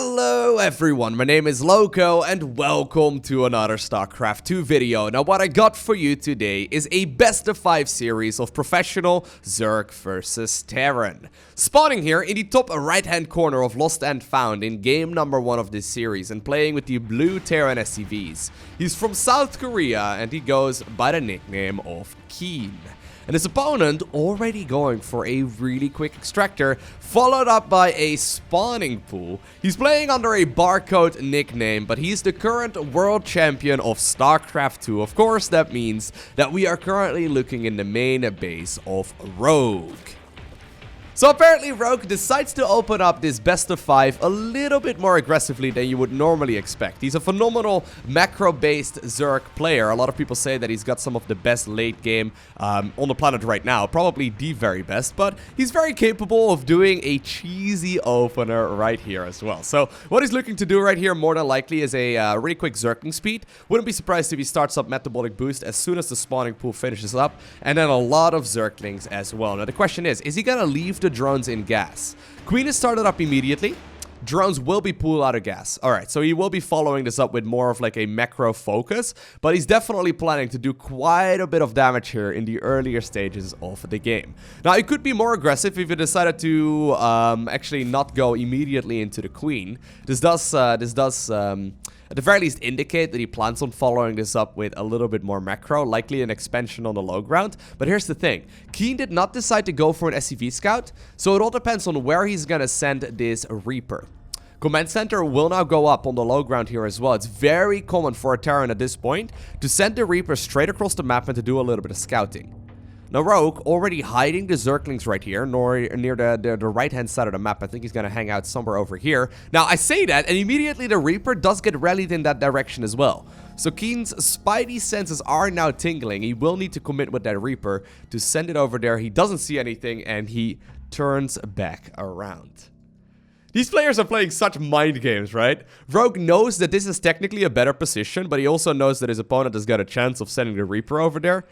Hello everyone, my name is Lowko and welcome to another StarCraft 2 video. Now what I got for you today is a best of 5 series of professional Zerg versus Terran. Spawning here in the top right hand corner of Lost and Found in game number 1 of this series and playing with the blue Terran SCVs. He's from South Korea and he goes by the nickname of Keen. And his opponent already going for a really quick extractor, followed up by a spawning pool. He's playing under a barcode nickname, but he's the current world champion of StarCraft 2. Of course, that means that we are currently looking in the main base of Rogue. So apparently Rogue decides to open up this best of 5 a little bit more aggressively than you would normally expect. He's a phenomenal macro-based Zerg player. A lot of people say that he's got some of the best late game on the planet right now. Probably the very best, but he's very capable of doing a cheesy opener right here as well. So what he's looking to do right here more than likely is a really quick Zergling speed. Wouldn't be surprised if he starts up Metabolic Boost as soon as the spawning pool finishes up. And then a lot of Zerglings as well. Now the question is he gonna leave the drones in gas? Queen is started up immediately. Drones will be pulled out of gas. Alright, so he will be following this up with more of like a macro focus, but he's definitely planning to do quite a bit of damage here in the earlier stages of the game. Now, it could be more aggressive if he decided to actually not go immediately into the Queen. This does at the very least indicate that he plans on following this up with a little bit more macro, likely an expansion on the low ground. But here's the thing, Keen did not decide to go for an SCV scout, so it all depends on where he's gonna send this Reaper. Command Center will now go up on the low ground here as well. It's very common for a Terran at this point to send the Reaper straight across the map and to do a little bit of scouting. Now Rogue already hiding the Zerglings right here, near the right-hand side of the map. I think he's going to hang out somewhere over here. Now I say that, and immediately the Reaper does get rallied in that direction as well. So Keen's spidey senses are now tingling. He will need to commit with that Reaper to send it over there. He doesn't see anything, and he turns back around. These players are playing such mind games, right? Rogue knows that this is technically a better position, but he also knows that his opponent has got a chance of sending the Reaper over there.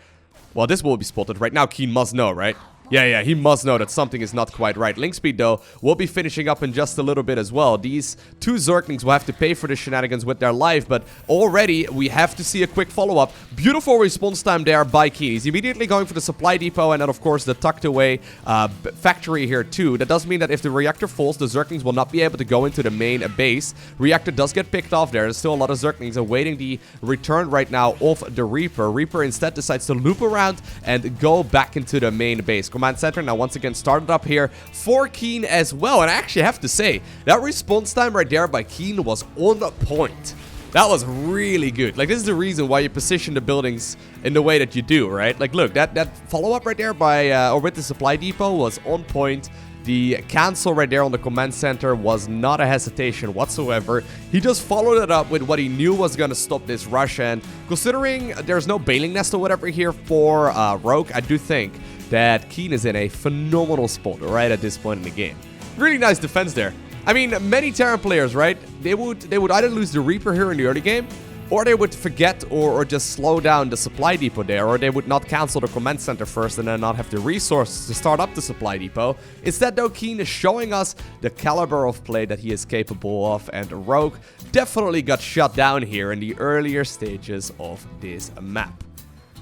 Well, this will be spotted right now. Keen must know, right? Yeah, he must know that something is not quite right. Link Speed, though, will be finishing up in just a little bit as well. These two Zerglings will have to pay for the shenanigans with their life, but already we have to see a quick follow-up. Beautiful response time there by Keen. He's immediately going for the supply depot and then, of course, the tucked away factory here, too. That does mean that if the reactor falls, the Zerglings will not be able to go into the main base. Reactor does get picked off there. There's still a lot of Zerglings awaiting the return right now of the Reaper. Reaper instead decides to loop around and go back into the main base. Command Center now once again started up here for Keen as well. And I actually have to say, that response time right there by Keen was on point. That was really good. Like, this is the reason why you position the buildings in the way that you do, right? Like, look, that follow-up right there by, or with the supply depot was on point. The cancel right there on the command center was not a hesitation whatsoever. He just followed it up with what he knew was going to stop this rush. And considering there's no bailing nest or whatever here for Rogue, I do think that Keen is in a phenomenal spot right at this point in the game. Really nice defense there. I mean, many Terran players, right? They would either lose the Reaper here in the early game, or they would forget or just slow down the supply depot there, or they would not cancel the command center first and then not have the resources to start up the supply depot. Instead, though, Keen is showing us the caliber of play that he is capable of, and Rogue definitely got shut down here in the earlier stages of this map.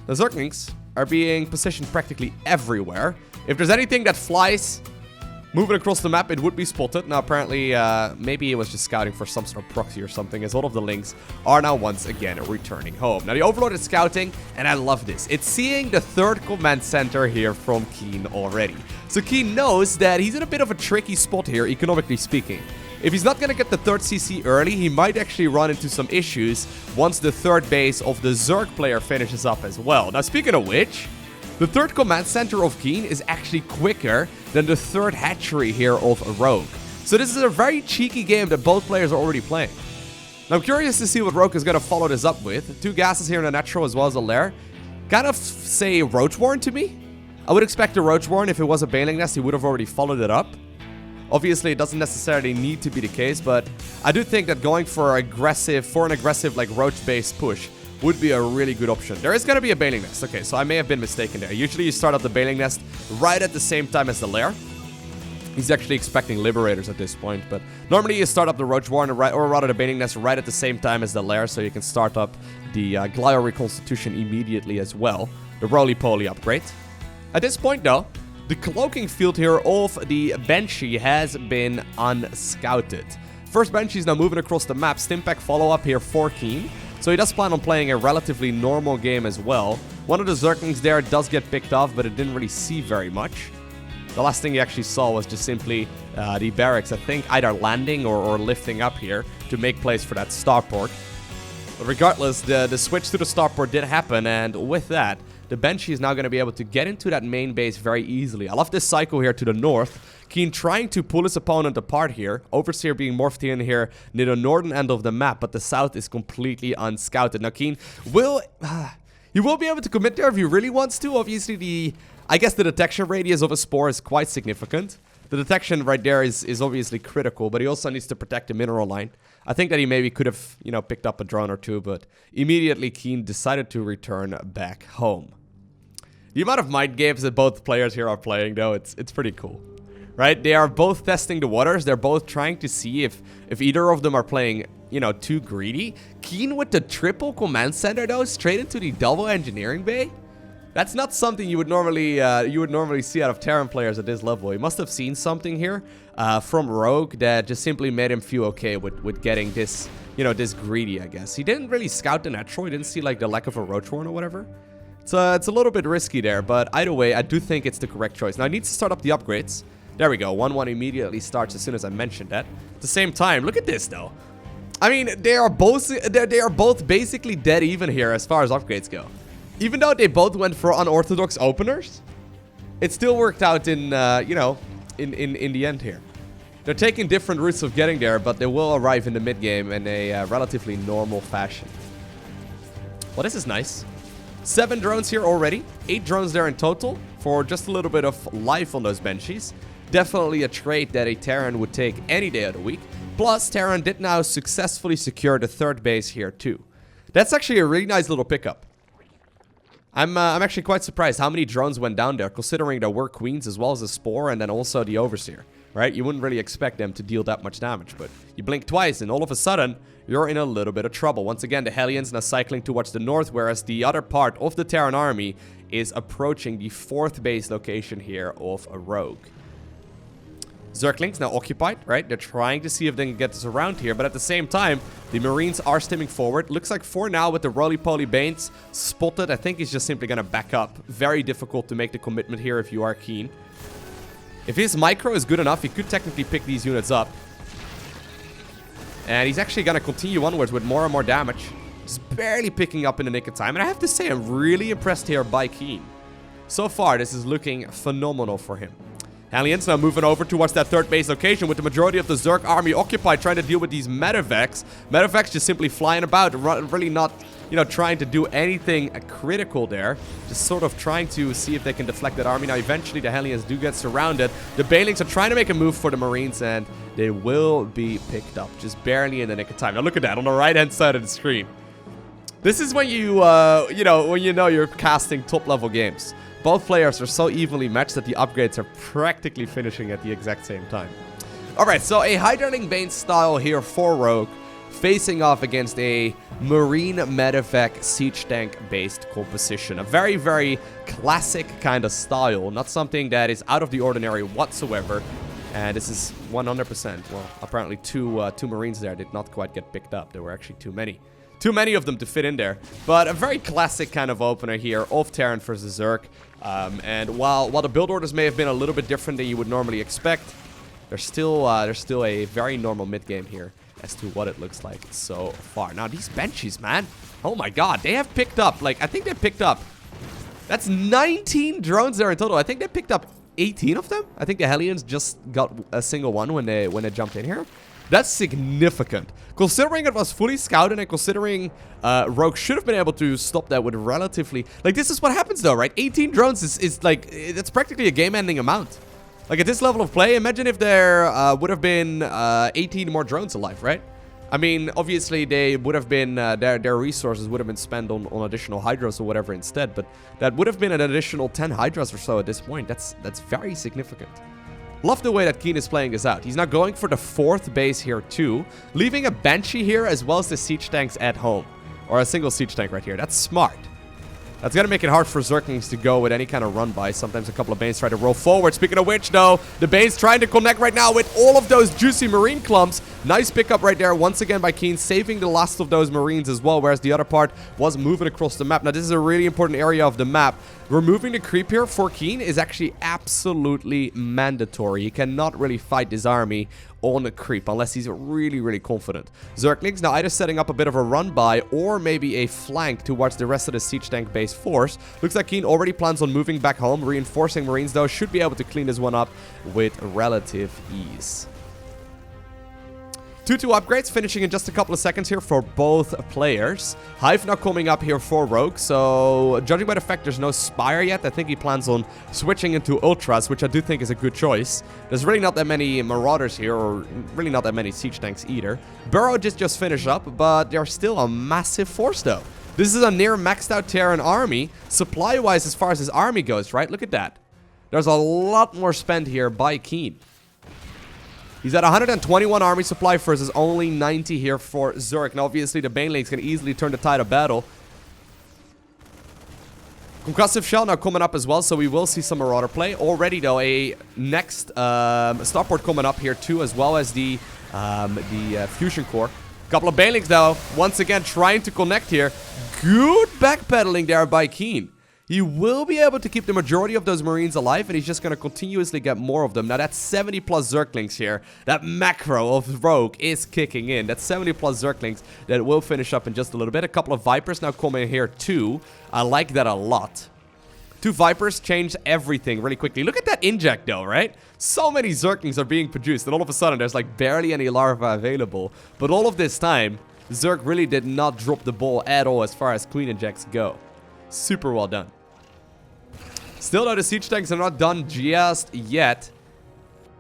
The Zerglings are being positioned practically everywhere. If there's anything that flies moving across the map, it would be spotted. Now, apparently, maybe he was just scouting for some sort of proxy or something, as all of the links are now once again returning home. Now, the Overlord is scouting, and I love this. It's seeing the third command center here from Keen already. So Keen knows that he's in a bit of a tricky spot here, economically speaking. If he's not going to get the third CC early, he might actually run into some issues once the third base of the Zerg player finishes up as well. Now, speaking of which, the third command center of Keen is actually quicker than the third hatchery here of Rogue. So this is a very cheeky game that both players are already playing. Now, I'm curious to see what Rogue is going to follow this up with. 2 gases here in the natural as well as a lair. Kind of say Roach Warren to me. I would expect a Roach Warren. If it was a bailing nest, he would have already followed it up. Obviously, it doesn't necessarily need to be the case, but I do think that going for an aggressive like roach-based push would be a really good option. There is going to be a bailing nest. Okay, so I may have been mistaken there. Usually you start up the bailing nest right at the same time as the lair. He's actually expecting Liberators at this point, but normally you start up the Roach Warren, or rather the Baiting Nest, right at the same time as the Lair, so you can start up the Glio Reconstitution immediately as well. The Roly-Poly upgrade. At this point, though, the cloaking field here of the Banshee has been unscouted. First Banshee is now moving across the map. Stimpack follow-up here for Keen. So he does plan on playing a relatively normal game as well. One of the Zerglings there does get picked off, but it didn't really see very much. The last thing he actually saw was just simply the barracks, I think, either landing or lifting up here to make place for that starport. But regardless, the switch to the starport did happen, and with that, the Banshee is now going to be able to get into that main base very easily. I love this cycle here to the north. Keen trying to pull his opponent apart here. Overseer being morphed in here near the northern end of the map, but the south is completely unscouted. Now, Keen will... he will be able to commit there if he really wants to. Obviously, I guess the detection radius of a Spore is quite significant. The detection right there is obviously critical, but he also needs to protect the mineral line. I think that he maybe could have, you know, picked up a drone or two, but immediately Keen decided to return back home. The amount of mind games that both players here are playing, though, it's pretty cool. Right? They are both testing the waters. They're both trying to see if either of them are playing, you know, too greedy. Keen with the triple command center, though, straight into the double engineering bay. That's not something you would normally see out of Terran players at this level. He must have seen something here from Rogue that just simply made him feel okay with getting this, you know, this greedy, I guess. He didn't really scout the natural. He didn't see, like, the lack of a Roach Warren or whatever. It's a little bit risky there, but either way, I do think it's the correct choice. Now, he needs to start up the upgrades. There we go. 1-1 immediately starts as soon as I mentioned that. At the same time, look at this, though. I mean, they are both basically dead even here as far as upgrades go. Even though they both went for unorthodox openers, it still worked out in, you know, in the end here. They're taking different routes of getting there, but they will arrive in the mid-game in a relatively normal fashion. Well, this is nice. 7 drones here already. 8 drones there in total for just a little bit of life on those Banshees. Definitely a trait that a Terran would take any day of the week. Plus, Terran did now successfully secure the 3rd base here too. That's actually a really nice little pickup. I'm actually quite surprised how many drones went down there, considering there were Queens as well as the Spore and then also the Overseer, right? You wouldn't really expect them to deal that much damage, but you blink twice and all of a sudden, you're in a little bit of trouble. Once again, the Hellions now cycling towards the north, whereas the other part of the Terran army is approaching the 4th base location here of a Rogue. Zerglings now occupied, right? They're trying to see if they can get this around here, but at the same time, the Marines are stimming forward. Looks like for now with the Roly-Poly Banes spotted, I think he's just simply going to back up. Very difficult to make the commitment here if you are Keen. If his micro is good enough, he could technically pick these units up. And he's actually going to continue onwards with more and more damage. Just barely picking up in the nick of time. And I have to say, I'm really impressed here by Keen. So far, this is looking phenomenal for him. Hellions now moving over towards that 3rd base location with the majority of the Zerg army occupied, trying to deal with these Medevacs. Medevacs just simply flying about, really not, you know, trying to do anything critical there. Just sort of trying to see if they can deflect that army. Now, eventually, the Hellions do get surrounded. The Banelings are trying to make a move for the Marines, and they will be picked up just barely in the nick of time. Now, look at that on the right-hand side of the screen. This is when you know you're casting top-level games. Both players are so evenly matched that the upgrades are practically finishing at the exact same time. Alright, so a Hydraling Bane style here for Rogue, facing off against a Marine Medevac siege tank based composition. A very, very classic kind of style, not something that is out of the ordinary whatsoever. And this is 100%. Well, apparently two Marines there did not quite get picked up. There were actually too many. Too many of them to fit in there. But a very classic kind of opener here of Terran versus Zerg. And while the build orders may have been a little bit different than you would normally expect, there's still a very normal mid game here as to what it looks like so far. Now these Banshees, man, oh my god, they have picked up, like, I think they picked up, that's 19 drones there in total. I think they picked up 18 of them. I think the Hellions just got a single one when they jumped in here. That's significant. Considering it was fully scouted and considering Rogue should have been able to stop that with relatively... Like, this is what happens though, right? 18 drones is like... It's practically a game-ending amount. Like, at this level of play, imagine if there would have been 18 more drones alive, right? I mean, obviously, they would have been... their resources would have been spent on additional Hydras or whatever instead. But that would have been an additional 10 Hydras or so at this point. That's very significant. Love the way that Keen is playing this out. He's now going for the 4th base here too, leaving a Banshee here as well as the siege tanks at home. Or a single siege tank right here. That's smart. That's going to make it hard for Zerglings to go with any kind of run by. Sometimes a couple of Banes try to roll forward. Speaking of which, though, the Banes trying to connect right now with all of those juicy Marine clumps. Nice pickup right there once again by Keen, saving the last of those Marines as well, whereas the other part was moving across the map. Now, this is a really important area of the map. Removing the creep here for Keen is actually absolutely mandatory. He cannot really fight this army on a creep unless he's really, really confident. Zerglings now either setting up a bit of a run by or maybe a flank towards the rest of the siege tank base force. Looks like Keen already plans on moving back home. Reinforcing Marines though should be able to clean this one up with relative ease. 2-2 upgrades finishing in just a couple of seconds here for both players. Hive now coming up here for Rogue, so judging by the fact there's no Spire yet, I think he plans on switching into Ultras, which I do think is a good choice. There's really not that many Marauders here, or really not that many Siege Tanks either. Burrow just finished up, but they're still a massive force though. This is a near maxed out Terran army, supply-wise as far as his army goes, right? Look at that. There's a lot more spent here by Keen. He's at 121 army supply versus only 90 here for Zerg. Now, obviously, the Banelings can easily turn the tide of battle. Concussive Shell now coming up as well, so we will see some Marauder play. Already, though, a next starport coming up here, too, as well as the Fusion Core. Couple of Banelings, though, once again, trying to connect here. Good backpedaling there by Keen. He will be able to keep the majority of those Marines alive, and he's just going to continuously get more of them. Now, that's 70 plus Zerglings here. That macro of Rogue is kicking in. That's 70 plus Zerglings that will finish up in just a little bit. A couple of Vipers now coming here too. I like that a lot. 2 Vipers changed everything really quickly. Look at that inject though, right? So many Zerglings are being produced, and all of a sudden there's like barely any larvae available. But all of this time, Zerg really did not drop the ball at all as far as Queen injects go. Super well done. Still, though, the siege tanks are not done just yet.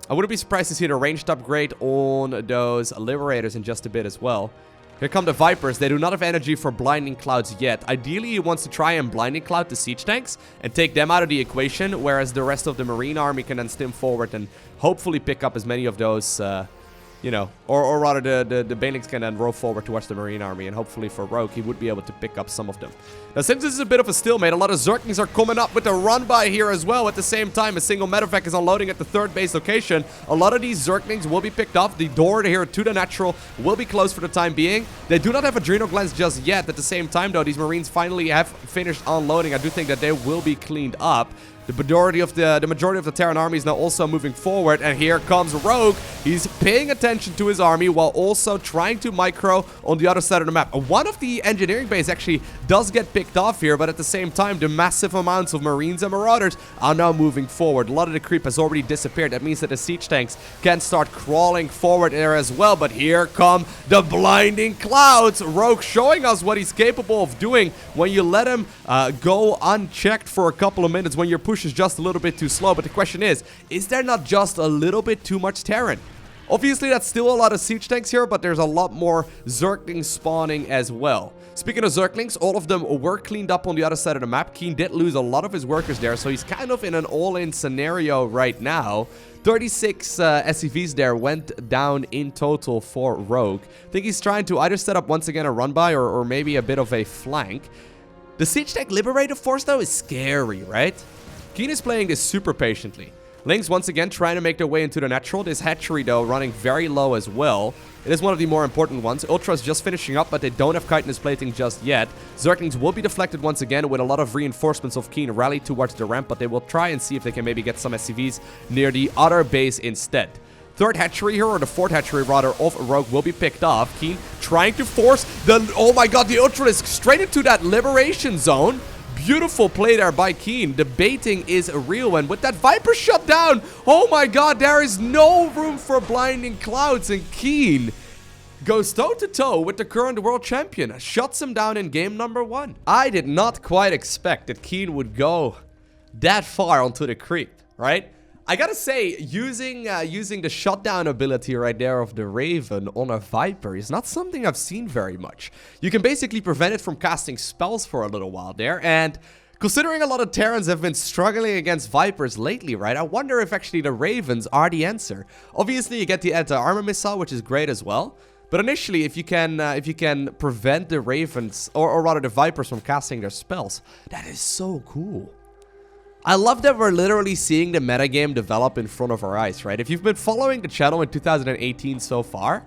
I wouldn't be surprised to see the ranged upgrade on those Liberators in just a bit as well. Here come the Vipers. They do not have energy for Blinding Clouds yet. Ideally, he wants to try and Blinding Cloud the siege tanks and take them out of the equation, whereas the rest of the Marine army can then stim forward and hopefully pick up as many of those, you know, or rather the Banelings can then roll forward towards the Marine army, and hopefully for Rogue he would be able to pick up some of them. Now, since this is a bit of a stalemate, a lot of Zerglings are coming up with a run by here as well. At the same time, a single medevac is unloading at the 3rd base location. A lot of these Zerglings will be picked off. The door here to the natural will be closed for the time being. They do not have Adrenal Glands just yet. At the same time, though, these Marines finally have finished unloading. I do think that they will be cleaned up. The majority of the Terran army is now also moving forward, and here comes Rogue. He's paying attention to his army while also trying to micro on the other side of the map. One of the engineering bays actually does get picked off here, but at the same time, the massive amounts of Marines and Marauders are now moving forward. A lot of the creep has already disappeared. That means that the siege tanks can start crawling forward there as well. But here come the Blinding Clouds. Rogue showing us what he's capable of doing when you let him go unchecked for a couple of minutes, when your push is just a little bit too slow. But the question is there not just a little bit too much Terran? Obviously, that's still a lot of siege tanks here, but there's a lot more Zerglings spawning as well. Speaking of Zerglings, all of them were cleaned up on the other side of the map. Keen did lose a lot of his workers there, so he's kind of in an all-in scenario right now. 36 SCVs there went down in total for Rogue. I think he's trying to either set up once again a run-by or maybe a bit of a flank. The siege tank Liberator force, though, is scary, right? Keen is playing this super patiently. Lings once again trying to make their way into the natural. This hatchery, though, running very low as well. It is one of the more important ones. Ultra's just finishing up, but they don't have chitinous plating just yet. Zerglings will be deflected once again with a lot of reinforcements of Keen rally towards the ramp, but they will try and see if they can maybe get some SCVs near the other base instead. 3rd hatchery here, or the 4th hatchery rather, of Rogue will be picked off. Keen trying to force the, oh my god, the Ultralisk straight into that liberation zone. Beautiful play there by Keen. The baiting is real, and with that Viper shut down, oh my god, there is no room for Blinding Clouds, and Keen goes toe-to-toe with the current world champion. Shuts him down in game number 1. I did not quite expect that Keen would go that far onto the creep, right? I gotta say, using the shutdown ability right there of the Raven on a Viper is not something I've seen very much. You can basically prevent it from casting spells for a little while there, and Considering a lot of Terrans have been struggling against Vipers lately, right? I wonder if actually the Ravens are the answer. Obviously, you get the anti-armor missile, which is great as well. But initially, if you can prevent the Ravens, or rather the Vipers from casting their spells, that is so cool. I love that we're literally seeing the metagame develop in front of our eyes, right? If you've been following the channel in 2018 so far,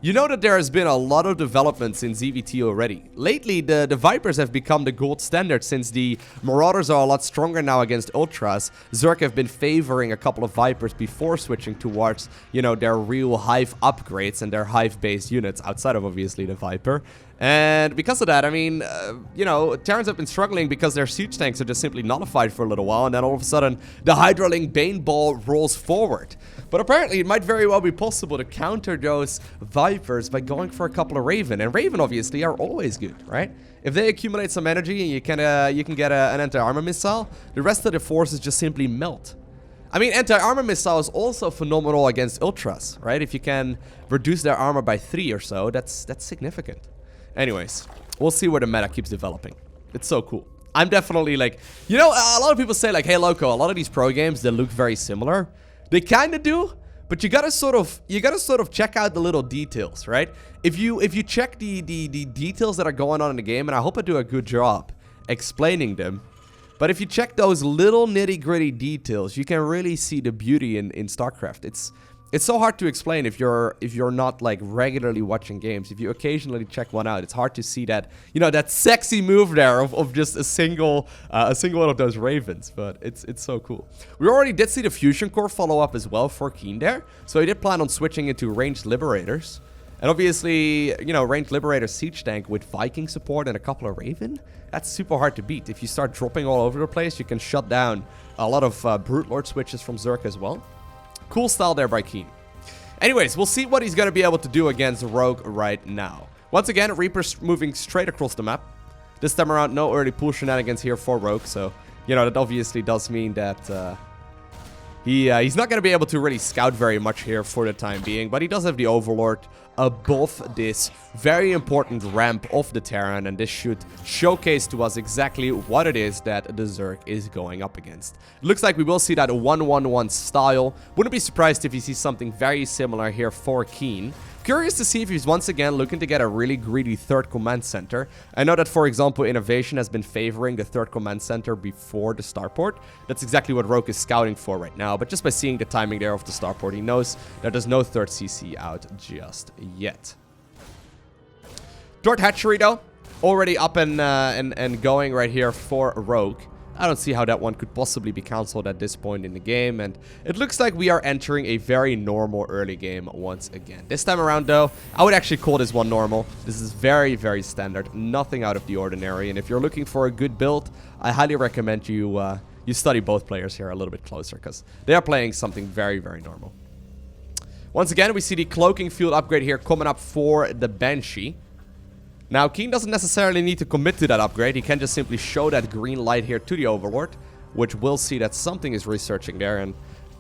you know that there has been a lot of developments in ZVT already. Lately, the Vipers have become the gold standard since the Marauders are a lot stronger now against Ultras. Zerg have been favoring a couple of Vipers before switching towards, you know, their real Hive upgrades and their Hive-based units outside of, obviously, the Viper. And because of that, I mean, you know, Terrans have been struggling because their siege tanks are just simply nullified for a little while, and then all of a sudden, the Hydralink Bane Ball rolls forward. But apparently, it might very well be possible to counter those Vipers by going for a couple of Raven. And Raven, obviously, are always good, right? If they accumulate some energy and you can get an anti-armor missile, the rest of the forces just simply melt. I mean, anti-armor missile is also phenomenal against Ultras, right? If you can reduce their armor by 3 or so, that's significant. Anyways, we'll see where the meta keeps developing. It's so cool. I'm definitely like, you know, a lot of people say like, hey, Lowko, a lot of these pro games, they look very similar. They kind of do, but you gotta sort of check out the little details, right? If you check the details that are going on in the game, and I hope I do a good job explaining them, but if you check those little nitty-gritty details, you can really see the beauty in StarCraft. It's so hard to explain if you're not like regularly watching games. If you occasionally check one out, it's hard to see that, you know, that sexy move there of just a single one of those Ravens. But it's so cool. We already did see the Fusion Core follow up as well for Keen there, so he did plan on switching into Ranged Liberators. And obviously, you know, Ranged Liberator Siege Tank with Viking support and a couple of Raven, that's super hard to beat. If you start dropping all over the place, you can shut down a lot of Brute Lord switches from Zerg as well. Cool style there by Keen. Anyways, we'll see what he's going to be able to do against Rogue right now. Once again, Reaper's moving straight across the map. This time around, no early pull shenanigans here for Rogue. So, you know, that obviously does mean that he's not going to be able to really scout very much here for the time being. But he does have the Overlord above this very important ramp of the Terran, and this should showcase to us exactly what it is that the Zerg is going up against. It looks like we will see that 1-1-1 style. Wouldn't be surprised if you see something very similar here for Keen. Curious to see if he's once again looking to get a really greedy third command center. I know that, for example, Innovation has been favoring the third command center before the starport. That's exactly what Rogue is scouting for right now, but just by seeing the timing there of the starport, he knows that there's no third CC out just yet. Third hatchery, though, already up and going right here for Rogue. I don't see how that one could possibly be cancelled at this point in the game, and it looks like we are entering a very normal early game once again. This time around, though, I would actually call this one normal. This is very, very standard, nothing out of the ordinary, and if you're looking for a good build, I highly recommend you you study both players here a little bit closer, because they are playing something very, very normal. Once again, we see the Cloaking Field upgrade here coming up for the Banshee. Now, Keen doesn't necessarily need to commit to that upgrade. He can just simply show that green light here to the Overlord, which will see that something is researching there, and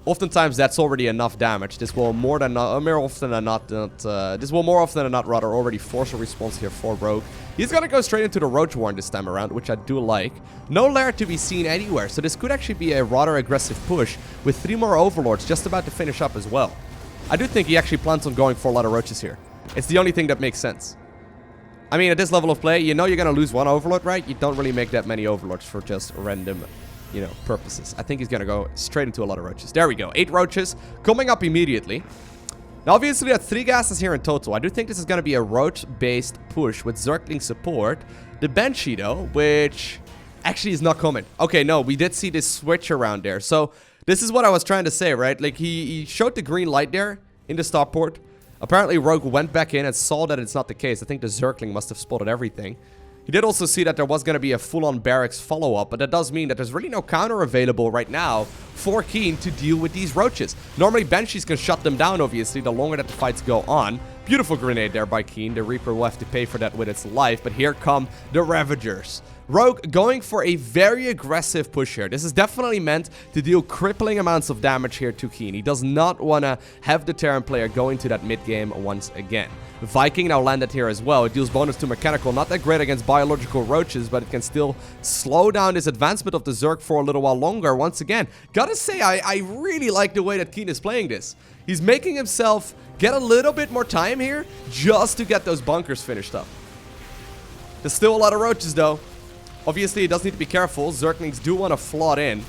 oftentimes that's already enough damage. This will more often than not rather already force a response here for Rogue. He's gonna go straight into the Roach Warren this time around, which I do like. No lair to be seen anywhere, so this could actually be a rather aggressive push with 3 more Overlords just about to finish up as well. I do think he actually plans on going for a lot of Roaches here. It's the only thing that makes sense. I mean, at this level of play, you know you're going to lose one Overlord, right? You don't really make that many Overlords for just random, you know, purposes. I think he's going to go straight into a lot of Roaches. There we go. 8 Roaches coming up immediately. Now, obviously, we have 3 gases here in total. I do think this is going to be a Roach-based push with Zergling support. The Banshee, though, which actually is not coming. Okay, no, we did see this switch around there. So, this is what I was trying to say, right? Like, he showed the green light there in the starport. Apparently, Rogue went back in and saw that it's not the case. I think the Zergling must have spotted everything. He did also see that there was going to be a full-on barracks follow-up, but that does mean that there's really no counter available right now for Keen to deal with these Roaches. Normally, Banshees can shut them down, obviously, the longer that the fights go on, Beautiful grenade there by Keen. The Reaper will have to pay for that with its life. But here come the Ravagers. Rogue going for a very aggressive push here. This is definitely meant to deal crippling amounts of damage here to Keen. He does not want to have the Terran player go into that mid game once again. Viking now landed here as well. It deals bonus to mechanical. Not that great against biological roaches, but it can still slow down this advancement of the Zerg for a little while longer. Once again, gotta say, I really like the way that Keen is playing this. He's making himself get a little bit more time here just to get those bunkers finished up. There's still a lot of roaches though. Obviously, he does need to be careful. Zerglings do want to flood in.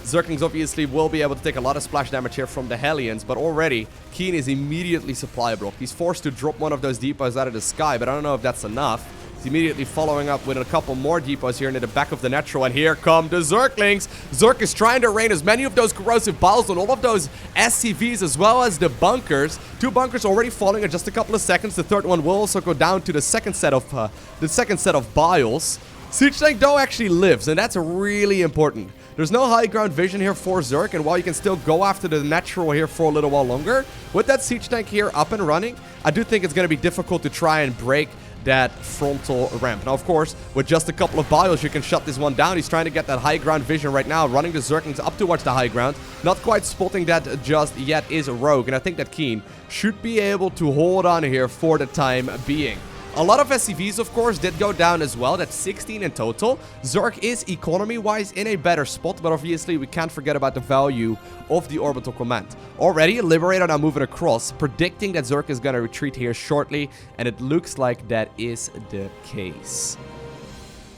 Zerglings obviously will be able to take a lot of splash damage here from the Hellions, but already Keen is immediately supply blocked. He's forced to drop one of those depots out of the sky, but I don't know if that's enough. He's immediately following up with a couple more depots here near the back of the natural, and here come the Zerglings. Zerg is trying to rain as many of those corrosive biles on all of those SCVs as well as the bunkers. 2 bunkers already falling in just a couple of seconds. The third one will also go down to the second set of biles. Siege Tank though actually lives, and that's really important. There's no high ground vision here for Zerg, and while you can still go after the natural here for a little while longer, with that Siege Tank here up and running, I do think it's going to be difficult to try and break that frontal ramp. Now, of course, with just a couple of bios, you can shut this one down. He's trying to get that high ground vision right now, running the Zerglings up towards the high ground. Not quite spotting that just yet is Rogue, and I think that Keen should be able to hold on here for the time being. A lot of SCVs, of course, did go down as well. That's 16 in total. Zerg is, economy-wise, in a better spot, but obviously we can't forget about the value of the orbital command. Already, Liberator now moving across, predicting that Zerg is going to retreat here shortly, and it looks like that is the case.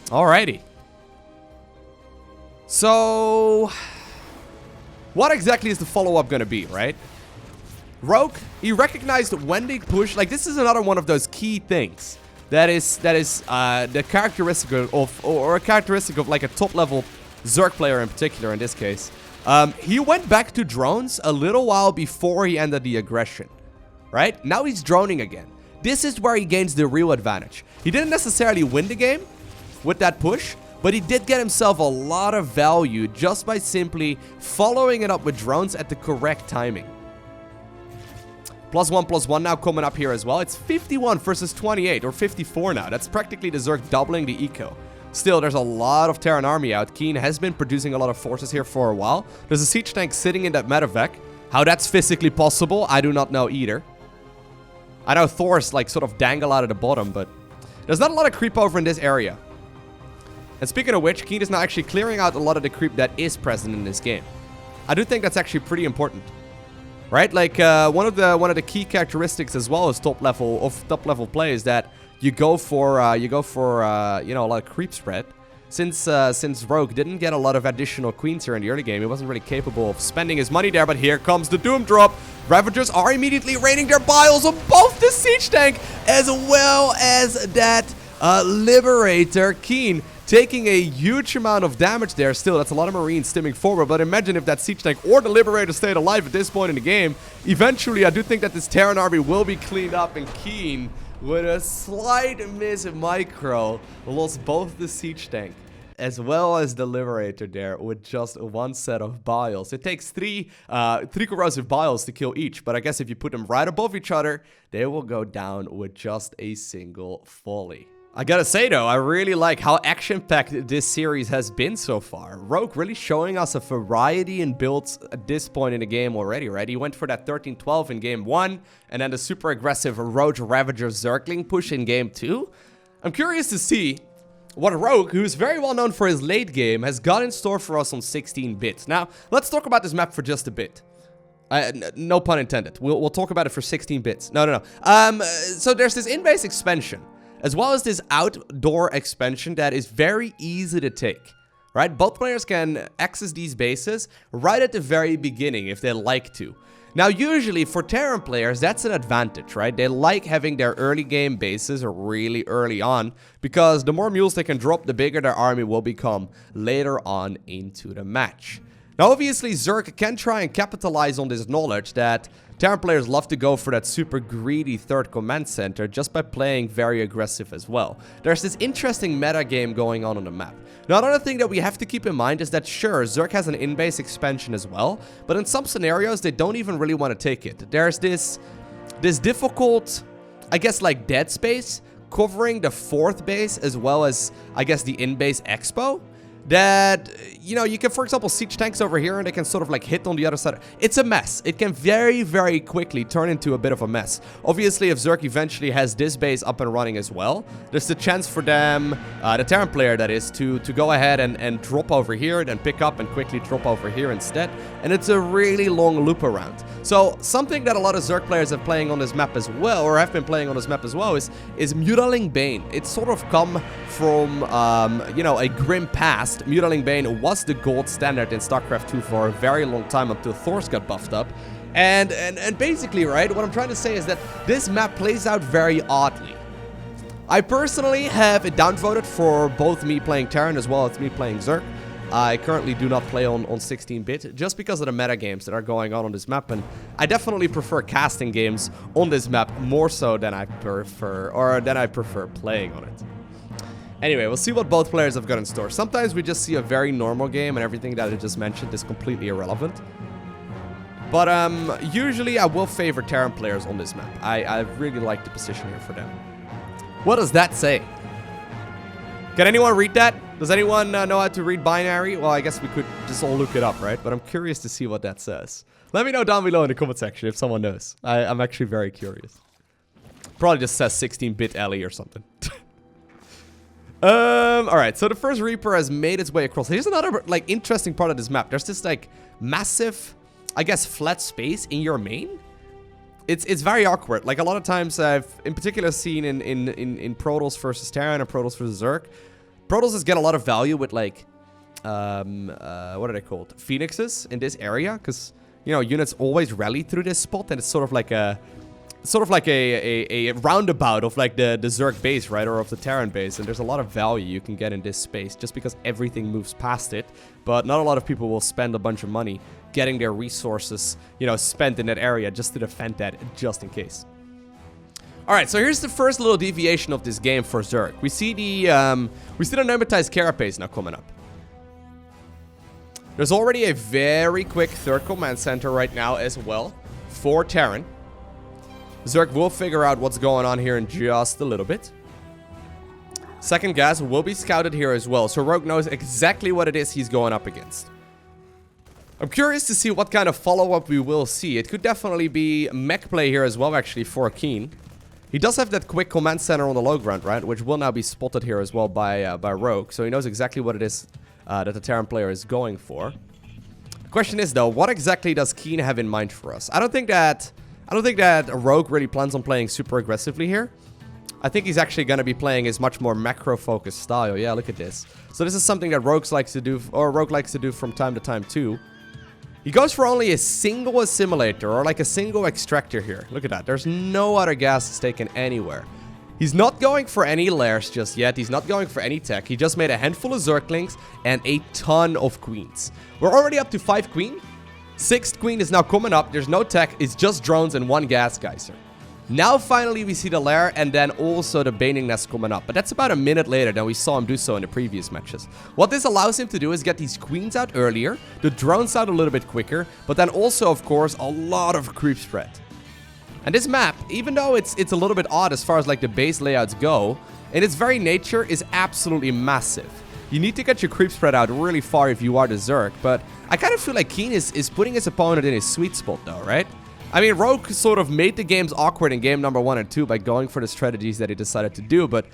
Alrighty. So, what exactly is the follow-up going to be, right? Rogue, he recognized when they push, like this is another one of those key things that is the characteristic of, or a characteristic of like a top level Zerg player in particular in this case. He went back to drones a little while before he ended the aggression, right? Now he's droning again. This is where he gains the real advantage. He didn't necessarily win the game with that push, but he did get himself a lot of value just by simply following it up with drones at the correct timing. +1/+1 now coming up here as well. It's 51 versus 28, or 54 now. That's practically the Zerg doubling the eco. Still, there's a lot of Terran army out. Keen has been producing a lot of forces here for a while. There's a siege tank sitting in that medevac. How that's physically possible, I do not know either. I know Thor's like sort of dangle out of the bottom, but there's not a lot of creep over in this area. And speaking of which, Keen is now actually clearing out a lot of the creep that is present in this game. I do think that's actually pretty important. Right, like one of the key characteristics as well as top level play is that you go for you know, a lot of creep spread. Since Rogue didn't get a lot of additional queens here in the early game, he wasn't really capable of spending his money there. But here comes the Doom Drop. Ravagers are immediately raining their biles on both the siege tank as well as that Liberator. Keen taking a huge amount of damage there. Still, that's a lot of Marines stimming forward. But imagine if that siege tank or the Liberator stayed alive at this point in the game. Eventually, I do think that this Terran army will be cleaned up, and Keen, with a slight miss micro, lost both the siege tank as well as the Liberator there with just one set of biles. It takes three corrosive biles to kill each, but I guess if you put them right above each other, they will go down with just a single volley. I gotta say though, I really like how action-packed this series has been so far. Rogue really showing us a variety in builds at this point in the game already, right? He went for that 13-12 in game 1, and then the super aggressive Rogue Ravager Zergling push in game 2. I'm curious to see what Rogue, who's very well known for his late game, has got in store for us on 16 bits. Now, let's talk about this map for just a bit. No pun intended. We'll talk about it for 16 bits. No. So there's this in-base expansion, as well as this outdoor expansion that is very easy to take, right? Both players can access these bases right at the very beginning if they like to. Now, usually for Terran players, that's an advantage, right? They like having their early game bases really early on, because the more mules they can drop, the bigger their army will become later on into the match. Now, obviously, Zerg can try and capitalize on this knowledge that Terran players love to go for that super greedy third command center just by playing very aggressive as well. There's this interesting meta game going on the map. Now, another thing that we have to keep in mind is that sure, Zerg has an in-base expansion as well, but in some scenarios, they don't even really want to take it. There's this difficult I guess, like dead space, covering the 4th base as well as, I guess, the in-base expo, that, you know, you can, for example, siege tanks over here and they can sort of like hit on the other side. It's a mess. It can very, very quickly turn into a bit of a mess. Obviously, if Zerk eventually has this base up and running as well, there's the chance for them, the Terran player that is, to go ahead and drop over here, then pick up and quickly drop over here instead. And it's a really long loop around. So something that a lot of Zerk players have playing on this map as well, or have been playing on this map as well, is Mutaling Bane. It's sort of come from, you know, a grim past. Mutaling Bane was the gold standard in StarCraft 2 for a very long time until Thors got buffed up. And basically, right, what I'm trying to say is that this map plays out very oddly. I personally have it downvoted for both me playing Terran as well as me playing Zerk. I currently do not play on 16-bit just because of the meta games that are going on this map, and I definitely prefer casting games on this map more so than I prefer playing on it. Anyway, we'll see what both players have got in store. Sometimes we just see a very normal game and everything that I just mentioned is completely irrelevant. But usually I will favor Terran players on this map. I really like the position here for them. What does that say? Can anyone read that? Does anyone know how to read binary? Well, I guess we could just all look it up, right? But I'm curious to see what that says. Let me know down below in the comment section if someone knows. I'm actually very curious. Probably just says 16-bit Ellie or something. Alright, so the first Reaper has made its way across. Here's another, like, interesting part of this map. There's this, like, massive, I guess, flat space in your main. It's very awkward. Like, a lot of times I've, in particular, seen in Protoss versus Terran and Protoss versus Zerk. Protoss get a lot of value with, like, what are they called? Phoenixes in this area. Because, you know, units always rally through this spot. And it's sort of like a roundabout of like the Zerk base, right, or of the Terran base, and there's a lot of value you can get in this space just because everything moves past it, but not a lot of people will spend a bunch of money getting their resources, you know, spent in that area just to defend that, just in case. Alright, so here's the first little deviation of this game for Zerk. We see the Pneumatized Carapace now coming up. There's already a very quick third command center right now as well for Terran. Zerk will figure out what's going on here in just a little bit. Second gas will be scouted here as well, so Rogue knows exactly what it is he's going up against. I'm curious to see what kind of follow-up we will see. It could definitely be mech play here as well, actually, for Keen. He does have that quick command center on the low ground, right, which will now be spotted here as well by Rogue, so he knows exactly what it is that the Terran player is going for. The question is, though, what exactly does Keen have in mind for us? I don't think that Rogue really plans on playing super aggressively here. I think he's actually going to be playing his much more macro-focused style. Yeah, look at this. So this is something that Rogue likes to do from time to time too. He goes for only a single assimilator or like a single extractor here. Look at that. There's no other gases taken anywhere. He's not going for any lairs just yet. He's not going for any tech. He just made a handful of Zerglings and a ton of queens. We're already up to 5 queen. 6th queen is now coming up. There's no tech. It's just drones and 1 gas geyser. Now finally we see the lair and then also the Baning Nest coming up. But that's about a minute later than we saw him do so in the previous matches. What this allows him to do is get these queens out earlier, the drones out a little bit quicker, but then also, of course, a lot of creep spread. And this map, even though it's a little bit odd as far as like the base layouts go, in its very nature is absolutely massive. You need to get your creep spread out really far if you are the Zerk, but I kind of feel like Keen is putting his opponent in his sweet spot though, right? I mean, Rogue sort of made the games awkward in game number 1 and 2 by going for the strategies that he decided to do, but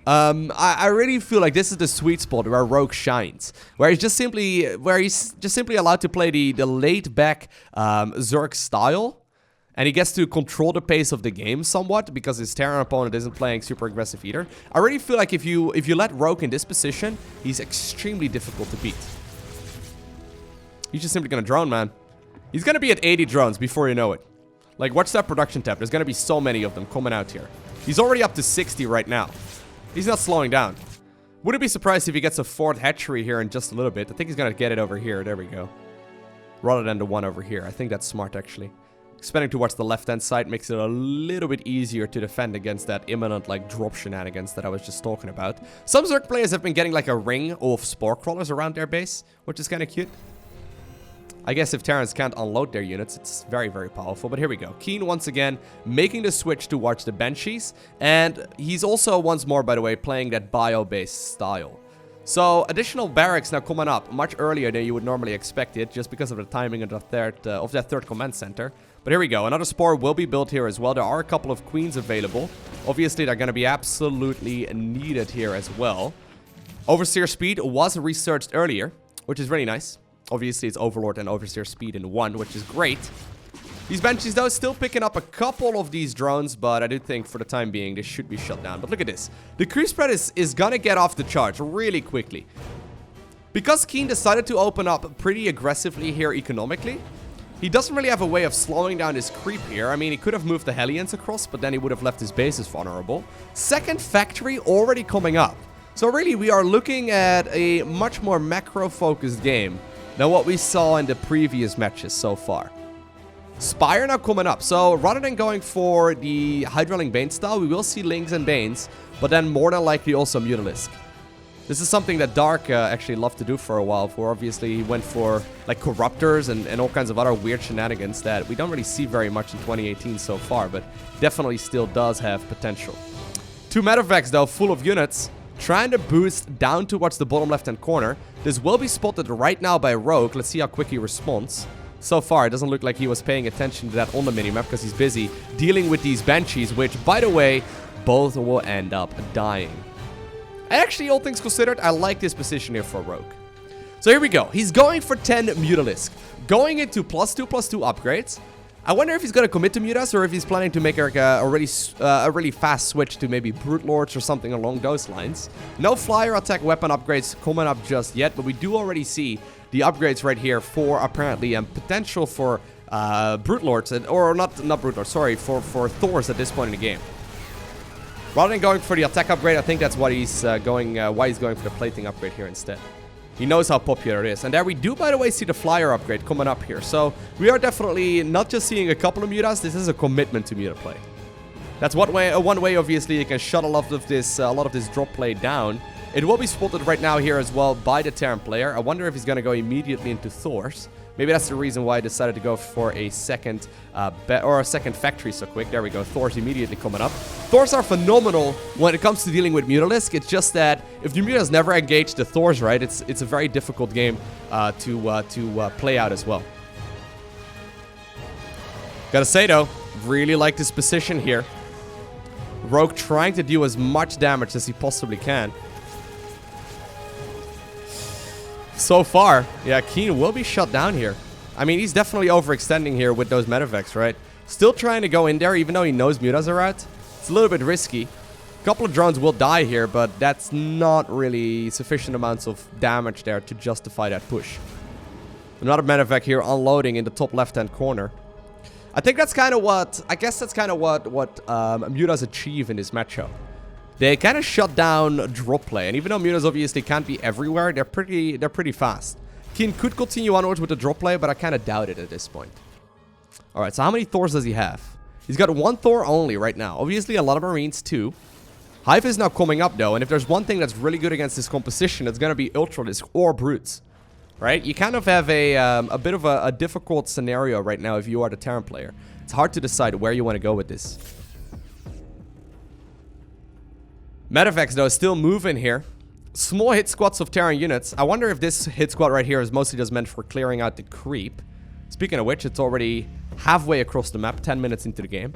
I really feel like this is the sweet spot where Rogue shines, where he's just simply allowed to play the laid back Zerk style. And he gets to control the pace of the game somewhat because his Terran opponent isn't playing super aggressive either. I really feel like if you let Rogue in this position, he's extremely difficult to beat. He's just simply gonna drone, man. He's gonna be at 80 drones before you know it. Like, watch that production tab. There's gonna be so many of them coming out here. He's already up to 60 right now. He's not slowing down. Wouldn't be surprised if he gets a 4th hatchery here in just a little bit. I think he's gonna get it over here. There we go. Rather than the one over here. I think that's smart, actually. Expanding towards the left-hand side makes it a little bit easier to defend against that imminent, like, drop shenanigans that I was just talking about. Some Zerg players have been getting, like, a ring of spore crawlers around their base, which is kind of cute. I guess if Terrans can't unload their units, it's very, very powerful. But here we go. Keen, once again, making the switch towards the Banshees. And he's also, once more, by the way, playing that bio-based style. So, additional barracks now coming up much earlier than you would normally expect it, just because of the timing of that third command center. But here we go. Another spore will be built here as well. There are a couple of queens available. Obviously, they're going to be absolutely needed here as well. Overseer speed was researched earlier, which is really nice. Obviously, it's Overlord and Overseer speed in one, which is great. These Banshees, though, still picking up a couple of these drones, but I do think for the time being, they should be shut down. But look at this. The creep spread is going to get off the charts really quickly. Because Keen decided to open up pretty aggressively here economically, he doesn't really have a way of slowing down his creep here. I mean, he could have moved the Hellions across, but then he would have left his bases vulnerable. Second factory already coming up. So really, we are looking at a much more macro-focused game than what we saw in the previous matches so far. Spire now coming up. So rather than going for the Hydraling Bane style, we will see Lings and Banes, but then more than likely also Mutalisk. This is something that Dark actually loved to do for a while. For obviously, he went for like Corruptors and all kinds of other weird shenanigans that we don't really see very much in 2018 so far, but definitely still does have potential. 2 Medevacs though, full of units, trying to boost down towards the bottom left-hand corner. This will be spotted right now by Rogue. Let's see how quick he responds. So far, it doesn't look like he was paying attention to that on the minimap because he's busy dealing with these Banshees, which, by the way, both will end up dying. Actually, all things considered, I like this position here for Rogue. So here we go. He's going for 10 Mutalisk. Going into +2/+2 upgrades. I wonder if he's going to commit to Mutas or if he's planning to make like a really fast switch to maybe Brute Lords or something along those lines. No flyer attack weapon upgrades coming up just yet, but we do already see the upgrades right here for apparently potential for Brute Lords, or not Brute Lords, sorry, for Thors at this point in the game. Rather than going for the attack upgrade, I think that's what he's why he's going for the plating upgrade here instead. He knows how popular it is. And there we do, by the way, see the flyer upgrade coming up here. So we are definitely not just seeing a couple of mutas. This is a commitment to muta play. That's one way, obviously, you can shut a lot of this drop play down. It will be spotted right now here as well by the Terran player. I wonder if he's going to go immediately into Thors. Maybe that's the reason why I decided to go for a second factory so quick. There we go. Thors immediately coming up. Thors are phenomenal when it comes to dealing with Mutalisk. It's just that if the Mutas never engage the Thors right, it's a very difficult game to play out as well. Gotta say though, really like this position here. Rogue trying to do as much damage as he possibly can. So far, yeah, Keen will be shut down here. I mean, he's definitely overextending here with those Medevacs, right? Still trying to go in there, even though he knows Mutas are out. It's a little bit risky. A couple of drones will die here, but that's not really sufficient amounts of damage there to justify that push. Another Medevac here unloading in the top left-hand corner. I think that's kind of what... I guess that's kind of what Mutas achieve in this matchup. They kind of shut down drop play, and even though Mutas obviously can't be everywhere, they're pretty fast. Keen could continue onwards with the drop play, but I kind of doubt it at this point. Alright, so how many Thors does he have? He's got 1 Thor only right now. Obviously a lot of Marines too. Hive is now coming up though, and if there's one thing that's really good against this composition, it's going to be Ultralisk or Brutes. Right? You kind of have a bit of a difficult scenario right now if you are the Terran player. It's hard to decide where you want to go with this. Medevacs, though, still moving here. Small hit squads of Terran units. I wonder if this hit squad right here is mostly just meant for clearing out the creep. Speaking of which, it's already halfway across the map, 10 minutes into the game.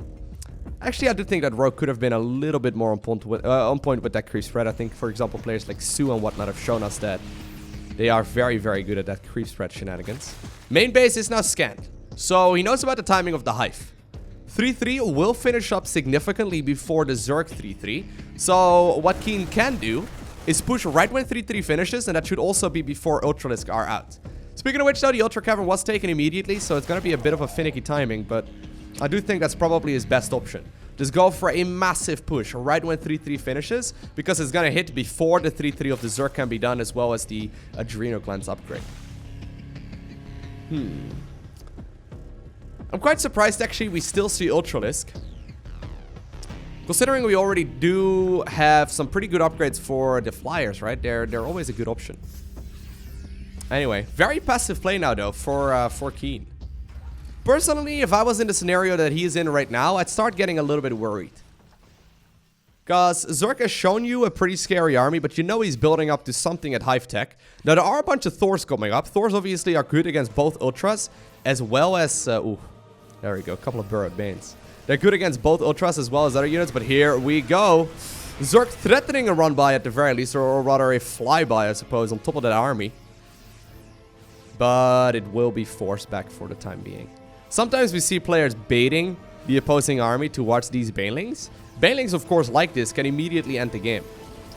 Actually, I do think that Rogue could have been a little bit more on point with that creep spread. I think, for example, players like Sue and whatnot have shown us that they are very, very good at that creep spread shenanigans. Main base is now scanned, so he knows about the timing of the Hive. 3-3 will finish up significantly before the Zerg 3-3. So what Keen can do is push right when 3-3 finishes, and that should also be before Ultralisk are out. Speaking of which, though, the Ultra Cavern was taken immediately, so it's going to be a bit of a finicky timing, but I do think that's probably his best option. Just go for a massive push right when 3-3 finishes, because it's going to hit before the 3-3 of the Zerg can be done, as well as the Adrenal Glands upgrade. I'm quite surprised, actually, we still see Ultralisk. Considering we already do have some pretty good upgrades for the Flyers, right? They're always a good option. Anyway, very passive play now, though, for Keen. Personally, if I was in the scenario that he's in right now, I'd start getting a little bit worried. Because Zerk has shown you a pretty scary army, but you know he's building up to something at Hive Tech. Now, there are a bunch of Thors coming up. Thors obviously are good against both Ultras, as well as... ooh, there we go, a couple of Burrowed Banes. They're good against both Ultras as well as other units, but here we go. Zerk threatening a run-by at the very least, or rather a flyby, I suppose, on top of that army. But it will be forced back for the time being. Sometimes we see players baiting the opposing army towards these Banelings. Banelings, of course, like this, can immediately end the game.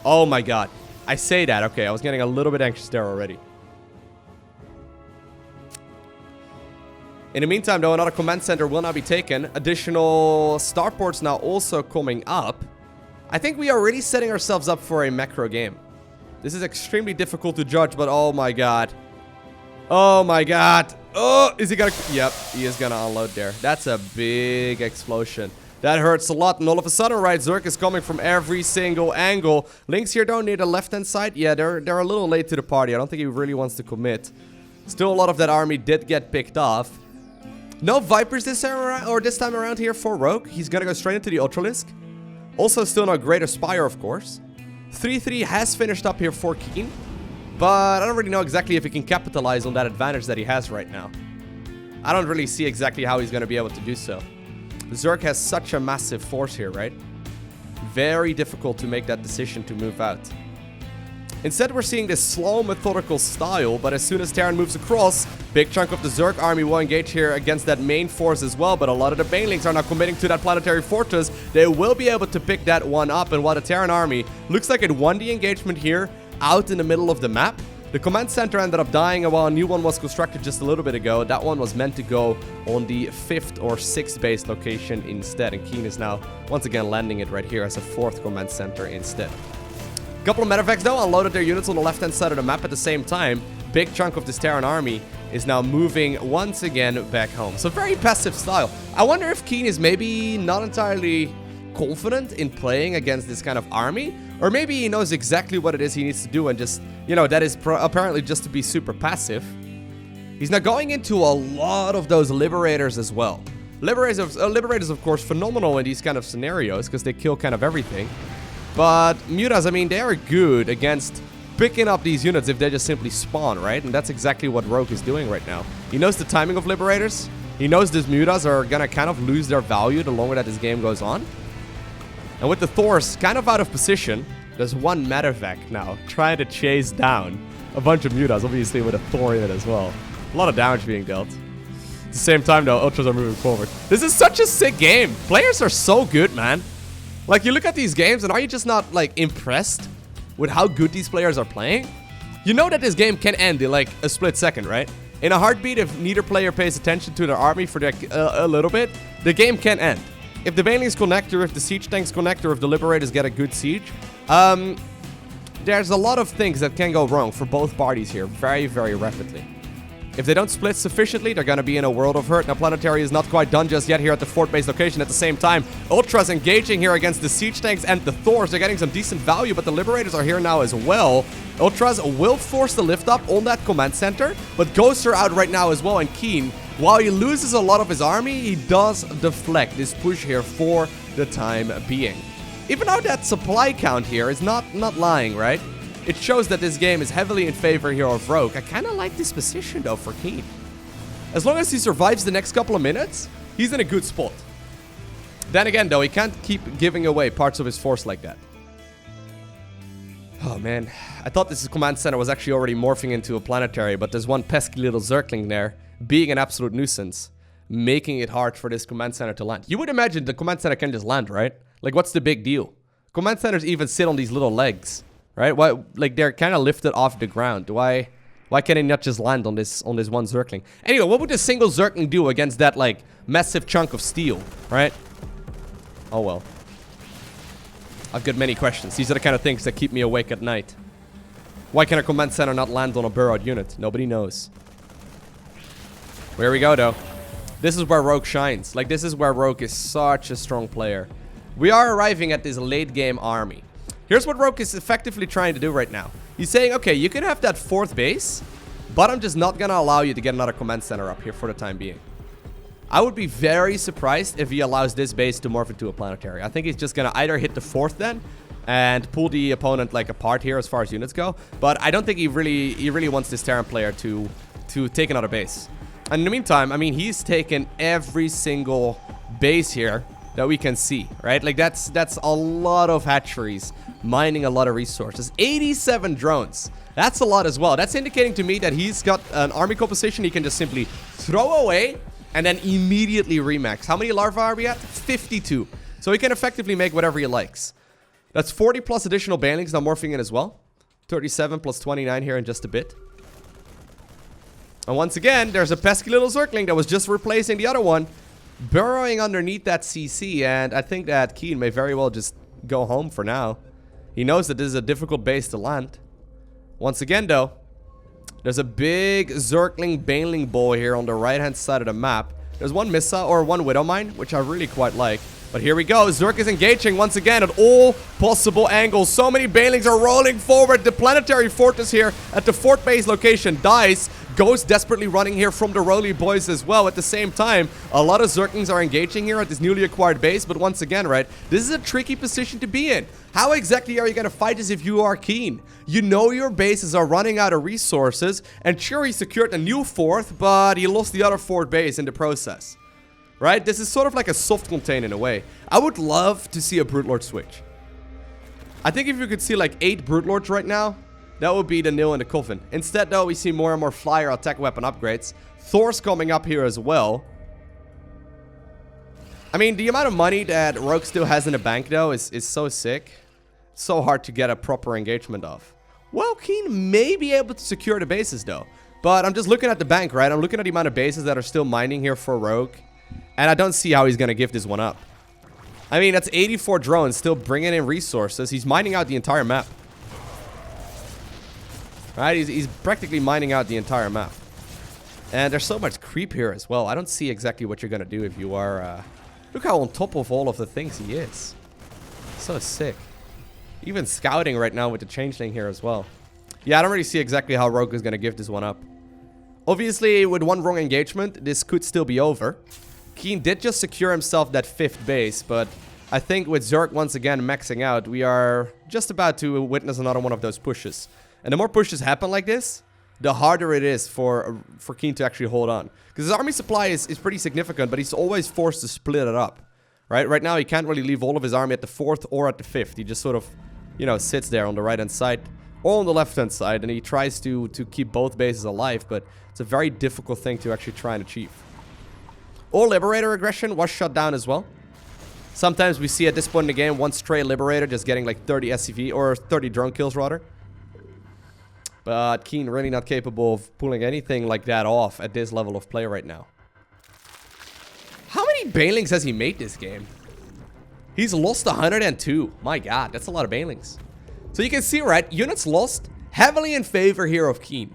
Oh my god. I say that. Okay, I was getting a little bit anxious there already. In the meantime, though, another command center will now be taken. Additional starports now also coming up. I think we are really setting ourselves up for a macro game. This is extremely difficult to judge, but oh my god. Oh my god. Oh, is he gonna... Yep, he is gonna unload there. That's a big explosion. That hurts a lot, and all of a sudden, right, Zerk is coming from every single angle. Lynx here, though, near the left-hand side. Yeah, they're a little late to the party. I don't think he really wants to commit. Still, a lot of that army did get picked off. No Vipers this time around here for Rogue. He's gonna go straight into the Ultralisk. Also, still no Greater Spire, of course. 3-3 has finished up here for Keen. But I don't really know exactly if he can capitalize on that advantage that he has right now. I don't really see exactly how he's gonna be able to do so. Zerk has such a massive force here, right? Very difficult to make that decision to move out. Instead, we're seeing this slow, methodical style, but as soon as Terran moves across, big chunk of the Zerk army will engage here against that main force as well, but a lot of the Banelings are now committing to that planetary fortress. They will be able to pick that one up, and while the Terran army looks like it won the engagement here, out in the middle of the map, the command center ended up dying while a new one was constructed just a little bit ago. That one was meant to go on the 5th or 6th base location instead, and Keen is now once again landing it right here as a 4th command center instead. A couple of Medivacs though unloaded their units on the left hand side of the map at the same time. Big chunk of this Terran army is now moving once again back home. So very passive style. I wonder if Keen is maybe not entirely confident in playing against this kind of army, or maybe he knows exactly what it is he needs to do and just, you know, that is apparently just to be super passive. He's now going into a lot of those Liberators as well. Liberators, of course, phenomenal in these kind of scenarios because they kill kind of everything. But Mutas, I mean, they are good against picking up these units if they just simply spawn, right? And that's exactly what Rogue is doing right now. He knows the timing of Liberators. He knows these Mutas are gonna kind of lose their value the longer that this game goes on. And with the Thors kind of out of position, there's one Medivac now trying to chase down a bunch of Mutas, obviously with a Thor in it as well. A lot of damage being dealt. At the same time, though, Ultras are moving forward. This is such a sick game. Players are so good, man. Like, you look at these games, and are you just not, like, impressed with how good these players are playing? You know that this game can end in, like, a split second, right? In a heartbeat, if neither player pays attention to their army for like, a little bit, the game can end. If the Banelings connect, or if the Siege Tanks connect, or if the Liberators get a good siege, there's a lot of things that can go wrong for both parties here very, very rapidly. If they don't split sufficiently, they're going to be in a world of hurt. Now, Planetary is not quite done just yet here at the fort base location. At the same time, Ultras engaging here against the Siege Tanks and the Thors. They're getting some decent value, but the Liberators are here now as well. Ultras will force the lift up on that command center, but Ghosts are out right now as well. And Keen, while he loses a lot of his army, he does deflect this push here for the time being. Even though that supply count here is not lying, right? It shows that this game is heavily in favor here of Rogue. I kind of like this position, though, for Keen. As long as he survives the next couple of minutes, he's in a good spot. Then again, though, he can't keep giving away parts of his force like that. Oh, man. I thought this command center was actually already morphing into a planetary, but there's one pesky little Zerkling there, being an absolute nuisance, making it hard for this command center to land. You would imagine the command center can just land, right? Like, what's the big deal? Command centers even sit on these little legs. Right? Why? Like, they're kind of lifted off the ground. Why can they not just land on this one Zerkling? Anyway, what would a single Zerkling do against that, like, massive chunk of steel? Right? Oh, well. I've got many questions. These are the kind of things that keep me awake at night. Why can a command center not land on a burrowed unit? Nobody knows. Here we go, though. This is where Rogue shines. Like, this is where Rogue is such a strong player. We are arriving at this late-game army. Here's what Rogue is effectively trying to do right now. He's saying, okay, you can have that fourth base, But I'm just not gonna allow you to get another command center up here for the time being. I would be very surprised if he allows this base to morph into a planetary. I think he's just gonna either hit the 4th then and pull the opponent like apart here as far as units go. But I don't think he really wants this Terran player to take another base. And in the meantime, I mean, he's taken every single base here that we can see, right? Like that's a lot of hatcheries, mining a lot of resources. 87 drones. That's a lot as well. That's indicating to me that he's got an army composition he can just simply throw away and then immediately remax. How many larvae are we at? 52. So he can effectively make whatever he likes. That's 40 plus additional banelings now morphing in as well. 37 plus 29 here in just a bit. And once again, there's a pesky little Zergling that was just replacing the other one, burrowing underneath that CC, and I think that Keen may very well just go home for now. He knows that this is a difficult base to land. Once again, though, there's a big Zergling Baneling bowl here on the right-hand side of the map. There's one Missa or one Widow Mine, which I really quite like. But here we go. Zerg is engaging once again at all possible angles. So many Banelings are rolling forward. The planetary fortress here at the fort base location dies. Ghost desperately running here from the Roly boys as well. At the same time, a lot of Zerglings are engaging here at this newly acquired base. But once again, right, this is a tricky position to be in. How exactly are you going to fight this if you are Keen? You know your bases are running out of resources. And sure, he secured a new 4th, but he lost the other 4th base in the process. Right? This is sort of like a soft contain in a way. I would love to see a Brute Lord switch. I think if you could see like 8 Brute Lords right now, that would be the nail in the coffin. Instead, though, we see more and more flyer attack weapon upgrades. Thor's coming up here as well. I mean, the amount of money that Rogue still has in the bank, though, is so sick. So hard to get a proper engagement of. Well, Keen may be able to secure the bases, though. But I'm just looking at the bank, right? I'm looking at the amount of bases that are still mining here for Rogue. And I don't see how he's going to give this one up. I mean, that's 84 drones still bringing in resources. He's mining out the entire map. Right? He's practically mining out the entire map. And there's so much creep here as well. I don't see exactly what you're going to do if you are... Look how on top of all of the things he is. So sick. Even scouting right now with the changeling here as well. Yeah, I don't really see exactly how Rogue is going to give this one up. Obviously, with one wrong engagement, this could still be over. Keen did just secure himself that 5th base, but I think with Zerg once again maxing out, we are just about to witness another one of those pushes. And the more pushes happen like this, the harder it is for Keen to actually hold on. Because his army supply is pretty significant, but he's always forced to split it up. Right now, he can't really leave all of his army at the 4th or at the 5th. He just sort of, you know, sits there on the right-hand side or on the left-hand side, and he tries to keep both bases alive, but it's a very difficult thing to actually try and achieve. All Liberator aggression was shut down as well. Sometimes we see at this point in the game one stray Liberator just getting like 30 SCV, or 30 drone kills rather. But Keen really not capable of pulling anything like that off at this level of play right now. How many Banelings has he made this game? He's lost 102. My god, that's a lot of Banelings. So you can see, right, units lost heavily in favor here of Keen.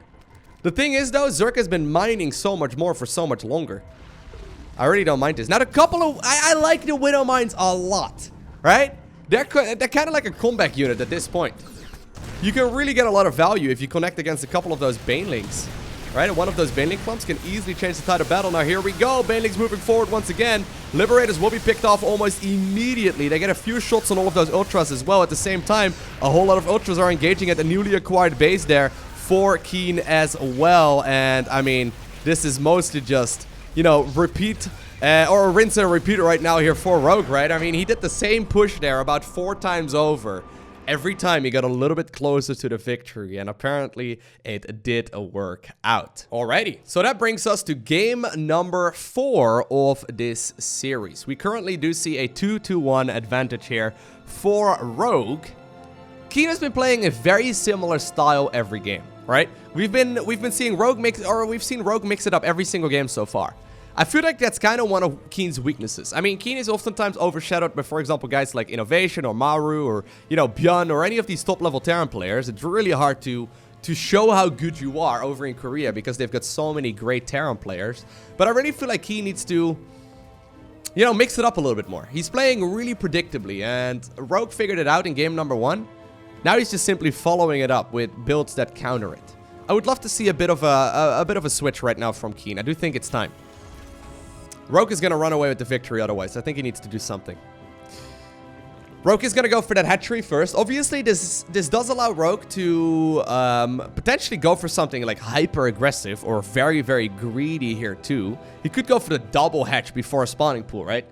The thing is, though, Zerg has been mining so much more for so much longer. I really don't mind this. Now, I like the Widow Mines a lot, right? They're kind of like a comeback unit at this point. You can really get a lot of value if you connect against a couple of those Banelings, right? One of those Baneling clumps can easily change the tide of battle. Now, here we go. Banelings moving forward once again. Liberators will be picked off almost immediately. They get a few shots on all of those Ultras as well. At the same time, a whole lot of Ultras are engaging at the newly acquired base there for Keen as well. And, I mean, this is mostly just, you know, repeat... or rinse and repeat right now here for Rogue, right? I mean, he did the same push there about 4 times over. Every time he got a little bit closer to the victory, and apparently it did work out. Alrighty, so that brings us to game number 4 of this series. We currently do see a 2-1 advantage here for Rogue. Keen has been playing a very similar style every game, right? We've been seeing Rogue we've seen Rogue mix it up every single game so far. I feel like that's kind of one of Keen's weaknesses. I mean, Keen is oftentimes overshadowed by, for example, guys like Innovation or Maru or, you know, Björn or any of these top-level Terran players. It's really hard to show how good you are over in Korea because they've got so many great Terran players. But I really feel like Keen needs to, you know, mix it up a little bit more. He's playing really predictably, and Rogue figured it out in game number 1. Now he's just simply following it up with builds that counter it. I would love to see a bit of a switch right now from Keen. I do think it's time. Rogue is going to run away with the victory otherwise. I think he needs to do something. Rogue is going to go for that hatchery first. Obviously, this does allow Rogue to potentially go for something like hyper-aggressive or very, very greedy here too. He could go for the double hatch before a spawning pool, right?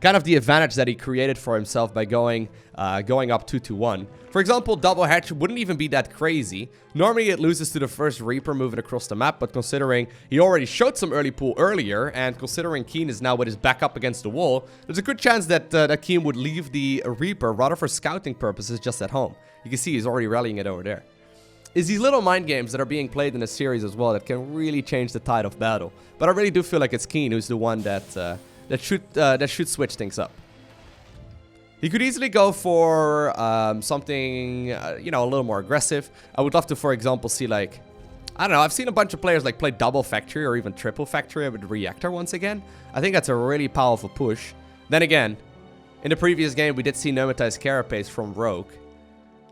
Kind of the advantage that he created for himself by going up 2-1. For example, double hatch wouldn't even be that crazy. Normally, it loses to the first Reaper moving across the map, but considering he already showed some early pool earlier, and considering Keen is now with his back up against the wall, there's a good chance that that Keen would leave the Reaper rather for scouting purposes just at home. You can see he's already rallying it over there. It's these little mind games that are being played in the series as well that can really change the tide of battle. But I really do feel like it's Keen who's the one that should switch things up. He could easily go for something, you know, a little more aggressive. I would love to, for example, see like, I don't know, I've seen a bunch of players like play double factory or even triple factory with reactor once again. I think that's a really powerful push. Then again, in the previous game, we did see Pneumatized Carapace from Rogue.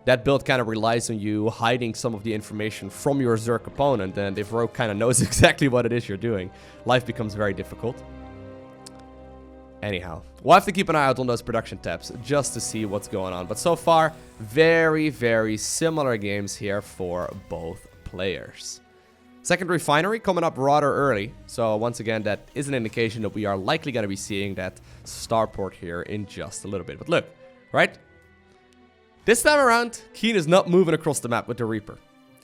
That build kind of relies on you hiding some of the information from your Zerg opponent, and if Rogue kind of knows exactly what it is you're doing, life becomes very difficult. Anyhow, we'll have to keep an eye out on those production tabs just to see what's going on. But so far, very, very similar games here for both players. Second refinery coming up rather early. So once again, that is an indication that we are likely going to be seeing that starport here in just a little bit. But look, right? This time around, Keen is not moving across the map with the Reaper.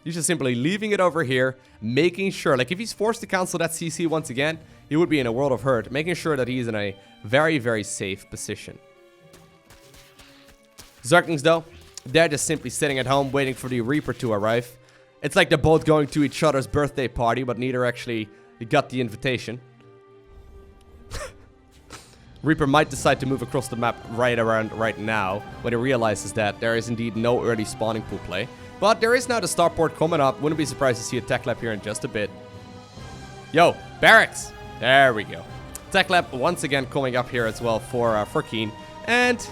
He's just simply leaving it over here, making sure, like if he's forced to cancel that CC once again, he would be in a world of hurt, making sure that he's in a very, very safe position. Zerglings though, they're just simply sitting at home waiting for the Reaper to arrive. It's like they're both going to each other's birthday party, but neither actually got the invitation. Reaper might decide to move across the map right now, when he realizes that there is indeed no early spawning pool play. But there is now the starport coming up. Wouldn't be surprised to see a tech lab here in just a bit. Yo, barracks! There we go. Tech lab once again coming up here as well for Keen. And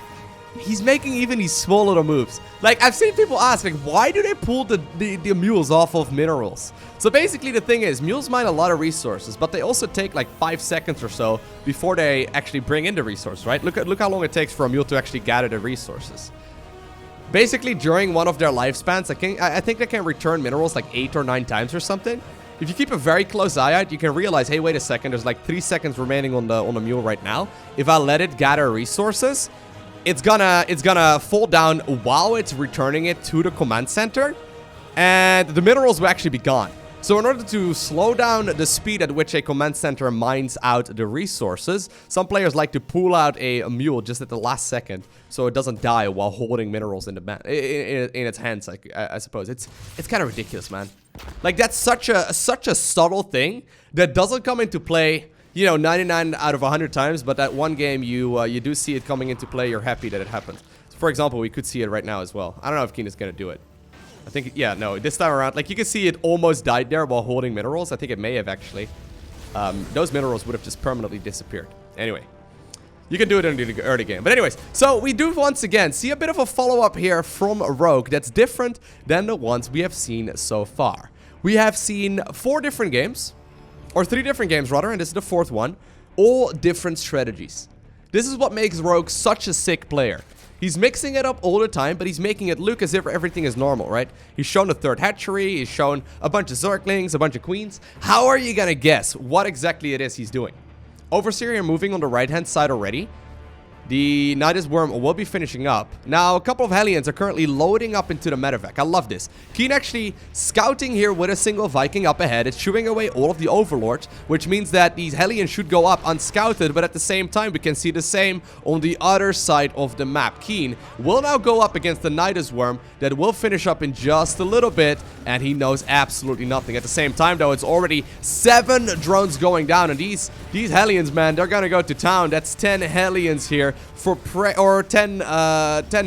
he's making even these small little moves. Like, I've seen people ask, like, why do they pull the mules off of minerals? So basically the thing is, mules mine a lot of resources, but they also take like 5 seconds or so before they actually bring in the resource, right? Look how long it takes for a mule to actually gather the resources. Basically, during one of their lifespans, I think they can return minerals like 8 or 9 times or something. If you keep a very close eye out, you can realize, hey, wait a second, there's like 3 seconds remaining on the mule right now. If I let it gather resources, it's gonna fall down while it's returning it to the command center, and the minerals will actually be gone. So in order to slow down the speed at which a command center mines out the resources, some players like to pull out a mule just at the last second, so it doesn't die while holding minerals in its hands. I suppose it's kind of ridiculous, man. Like, that's such a subtle thing that doesn't come into play, you know, 99 out of 100 times. But that one game you do see it coming into play. You're happy that it happened. So for example, we could see it right now as well. I don't know if Keen is gonna do it. I think, yeah, no, this time around, like, you can see it almost died there while holding minerals. I think it may have actually. Those minerals would have just permanently disappeared. Anyway, you can do it in the early game. But anyways, so we do once again see a bit of a follow-up here from Rogue that's different than the ones we have seen so far. We have seen 4 different games, or 3 different games rather, and this is the 4th one. All different strategies. This is what makes Rogue such a sick player. He's mixing it up all the time, but he's making it look as if everything is normal, right? He's shown a 3rd hatchery, he's shown a bunch of Zerglings, a bunch of Queens. How are you gonna guess what exactly it is he's doing? Overseer moving on the right-hand side already. The Nidus Worm will be finishing up. Now, a couple of Hellions are currently loading up into the medevac. I love this. Keen actually scouting here with a single Viking up ahead. It's shooing away all of the Overlords, which means that these Hellions should go up unscouted, but at the same time, we can see the same on the other side of the map. Keen will now go up against the Nidus Worm that will finish up in just a little bit, and he knows absolutely nothing. At the same time, though, it's already 7 drones going down, and these Hellions, man, they're gonna go to town. That's 10 Hellions here for 10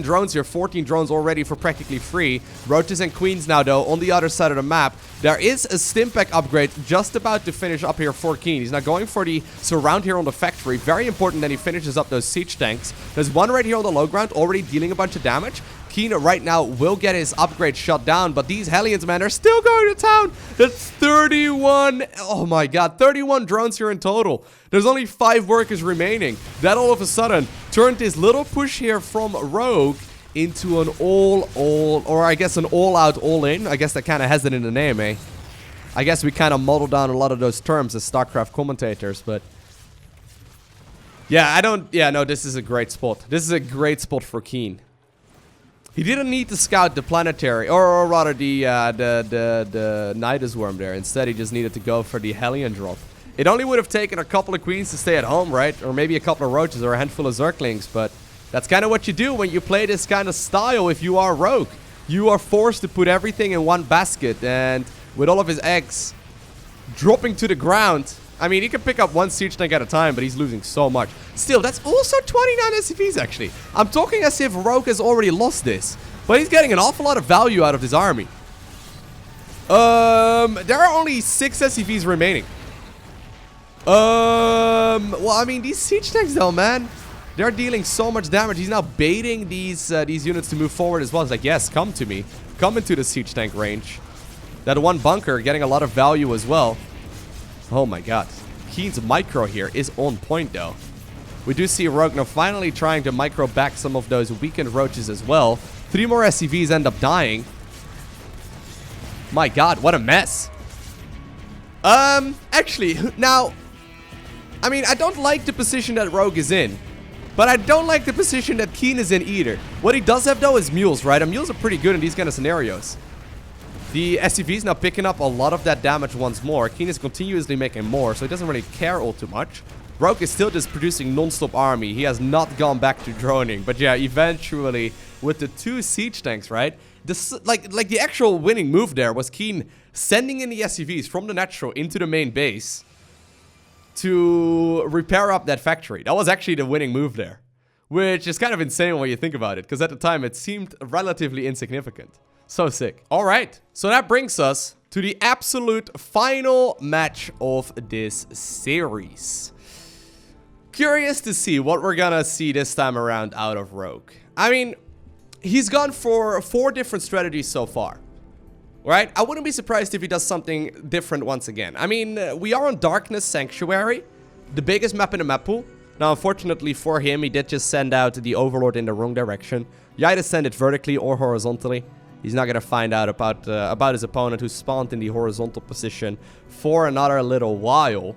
drones here, 14 drones already for practically free. Roaches and Queens now, though, on the other side of the map. There is a Stimpack upgrade just about to finish up here for Keen. He's now going for the surround here on the factory. Very important that he finishes up those siege tanks. There's one right here on the low ground already dealing a bunch of damage. Keen right now will get his upgrade shut down, but these Hellions, man, are still going to town. That's 31. Oh my god, 31 drones here in total. There's only 5 workers remaining. That all of a sudden turned this little push here from Rogue into an all-out, all-in. I guess that kind of has it in the name, eh? I guess we kind of muddled down a lot of those terms as StarCraft commentators, but... yeah, no, this is a great spot. This is a great spot for Keen. He didn't need to scout the planetary, or rather the Nidus worm there. Instead, he just needed to go for the Hellion drop. It only would have taken a couple of queens to stay at home, right? Or maybe a couple of roaches or a handful of zerglings, but that's kind of what you do when you play this kind of style if you are Rogue. You are forced to put everything in one basket, and with all of his eggs dropping to the ground... I mean, he can pick up one siege tank at a time, but he's losing so much. Still, that's also 29 SCVs, actually. I'm talking as if Rogue has already lost this. But he's getting an awful lot of value out of this army. There are only 6 SCVs remaining. Well, I mean, these siege tanks, though, man. They're dealing so much damage. He's now baiting these units to move forward as well. He's like, yes, come to me. Come into the siege tank range. That one bunker getting a lot of value as well. Oh my god. Keen's micro here is on point though. We do see Rogue now finally trying to micro back some of those weakened roaches as well. 3 more SCVs end up dying. My god, what a mess. Actually, now... I mean, I don't like the position that Rogue is in. But I don't like the position that Keen is in either. What he does have though is mules, right? And mules are pretty good in these kind of scenarios. The SCV is now picking up a lot of that damage once more. Keen is continuously making more, so he doesn't really care all too much. Rogue is still just producing non-stop army. He has not gone back to droning. But yeah, eventually, with the 2 siege tanks, right? Like the actual winning move there was Keen sending in the SCVs from the natural into the main base to repair up that factory. That was actually the winning move there. Which is kind of insane when you think about it, because at the time it seemed relatively insignificant. So sick. Alright, so that brings us to the absolute final match of this series. Curious to see what we're gonna see this time around out of Rogue. I mean, he's gone for 4 different strategies so far. Right? I wouldn't be surprised if he does something different once again. I mean, we are on Darkness Sanctuary, the biggest map in the map pool. Now, unfortunately for him, he did just send out the Overlord in the wrong direction. You either send it vertically or horizontally. He's not going to find out about his opponent who spawned in the horizontal position for another little while.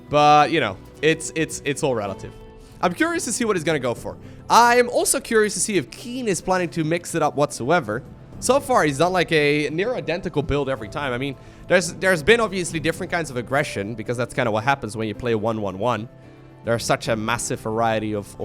But, you know, it's all relative. I'm curious to see what he's going to go for. I'm also curious to see if Keen is planning to mix it up whatsoever. So far, he's done like a near identical build every time. I mean, there's been obviously different kinds of aggression, because that's kind of what happens when you play 1-1-1. There's such a massive variety of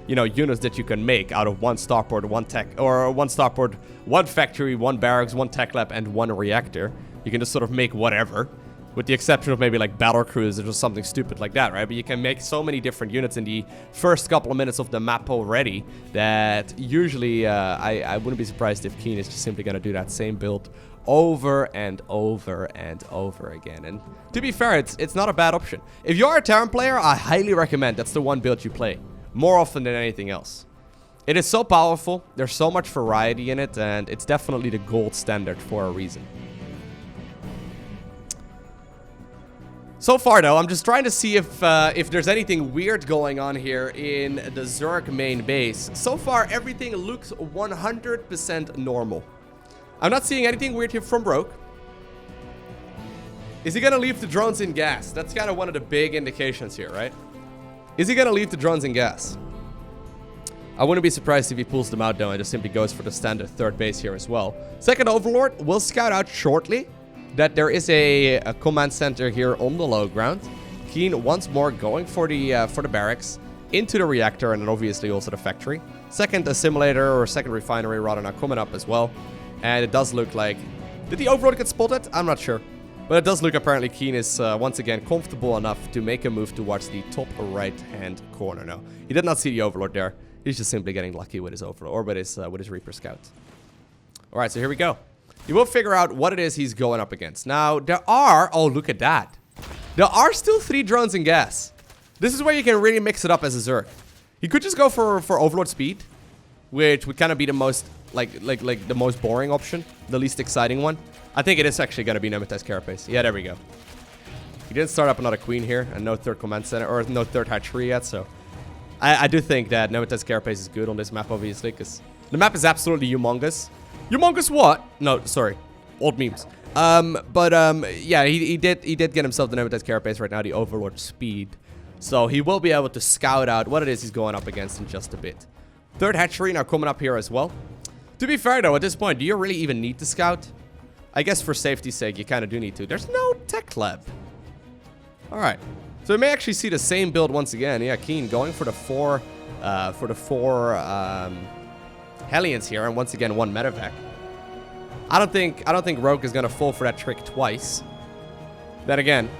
you know, units that you can make out of 1 starport, 1 tech, or 1 starport, 1 factory, 1 barracks, 1 tech lab, and 1 reactor. You can just sort of make whatever, with the exception of maybe like battle cruisers or something stupid like that, right? But you can make so many different units in the first couple of minutes of the map already that usually I wouldn't be surprised if Keen is just simply going to do that same build over and over and over again. And to be fair, it's not a bad option. If you're a Terran player, I highly recommend that's the one build you play. More often than anything else. It is so powerful, there's so much variety in it, and it's definitely the gold standard for a reason. So far though, I'm just trying to see if there's anything weird going on here in the Zerg main base. So far, everything looks 100% normal. I'm not seeing anything weird here from Rogue. Is he gonna leave the drones in gas? That's kind of one of the big indications here, right? Is he going to leave the drones in gas? I wouldn't be surprised if he pulls them out though and just simply goes for the standard 3rd base here as well. Second Overlord will scout out shortly that there is a command center here on the low ground. Keen once more going for the barracks, into the reactor, and then obviously also the factory. Second assimilator, or second refinery rather, now coming up as well. And it does look like... Did the Overlord get spotted? I'm not sure. But it does look apparently Keen is once again comfortable enough to make a move towards the top right-hand corner. No, he did not see the Overlord there. He's just simply getting lucky with his Overlord, or with his Reaper Scout. All right, so here we go. You will figure out what it is he's going up against. Now, there are... Oh, look at that. There are still 3 drones in gas. This is where you can really mix it up as a Zerg. He could just go for Overlord speed, which would kind of be the most, like the most boring option, the least exciting one. I think it is actually going to be Nemesis Carapace. Yeah, there we go. He didn't start up another queen here, and no third command center, or no third hatchery yet, so I do think that Nemesis Carapace is good on this map, obviously, because the map is absolutely humongous. Humongous what? No, sorry. Old memes. Yeah, he did get himself the Nemesis Carapace right now, the Overlord speed. So he will be able to scout out what it is he's going up against in just a bit. Third hatchery now coming up here as well. To be fair, though, at this point, do you really even need to scout? I guess for safety's sake, you kind of do need to. There's no tech lab. Alright. So we may actually see the same build once again. Yeah, Keen going for the four Hellions here, and once again, one medevac. I don't think Rogue is going to fall for that trick twice. Then again,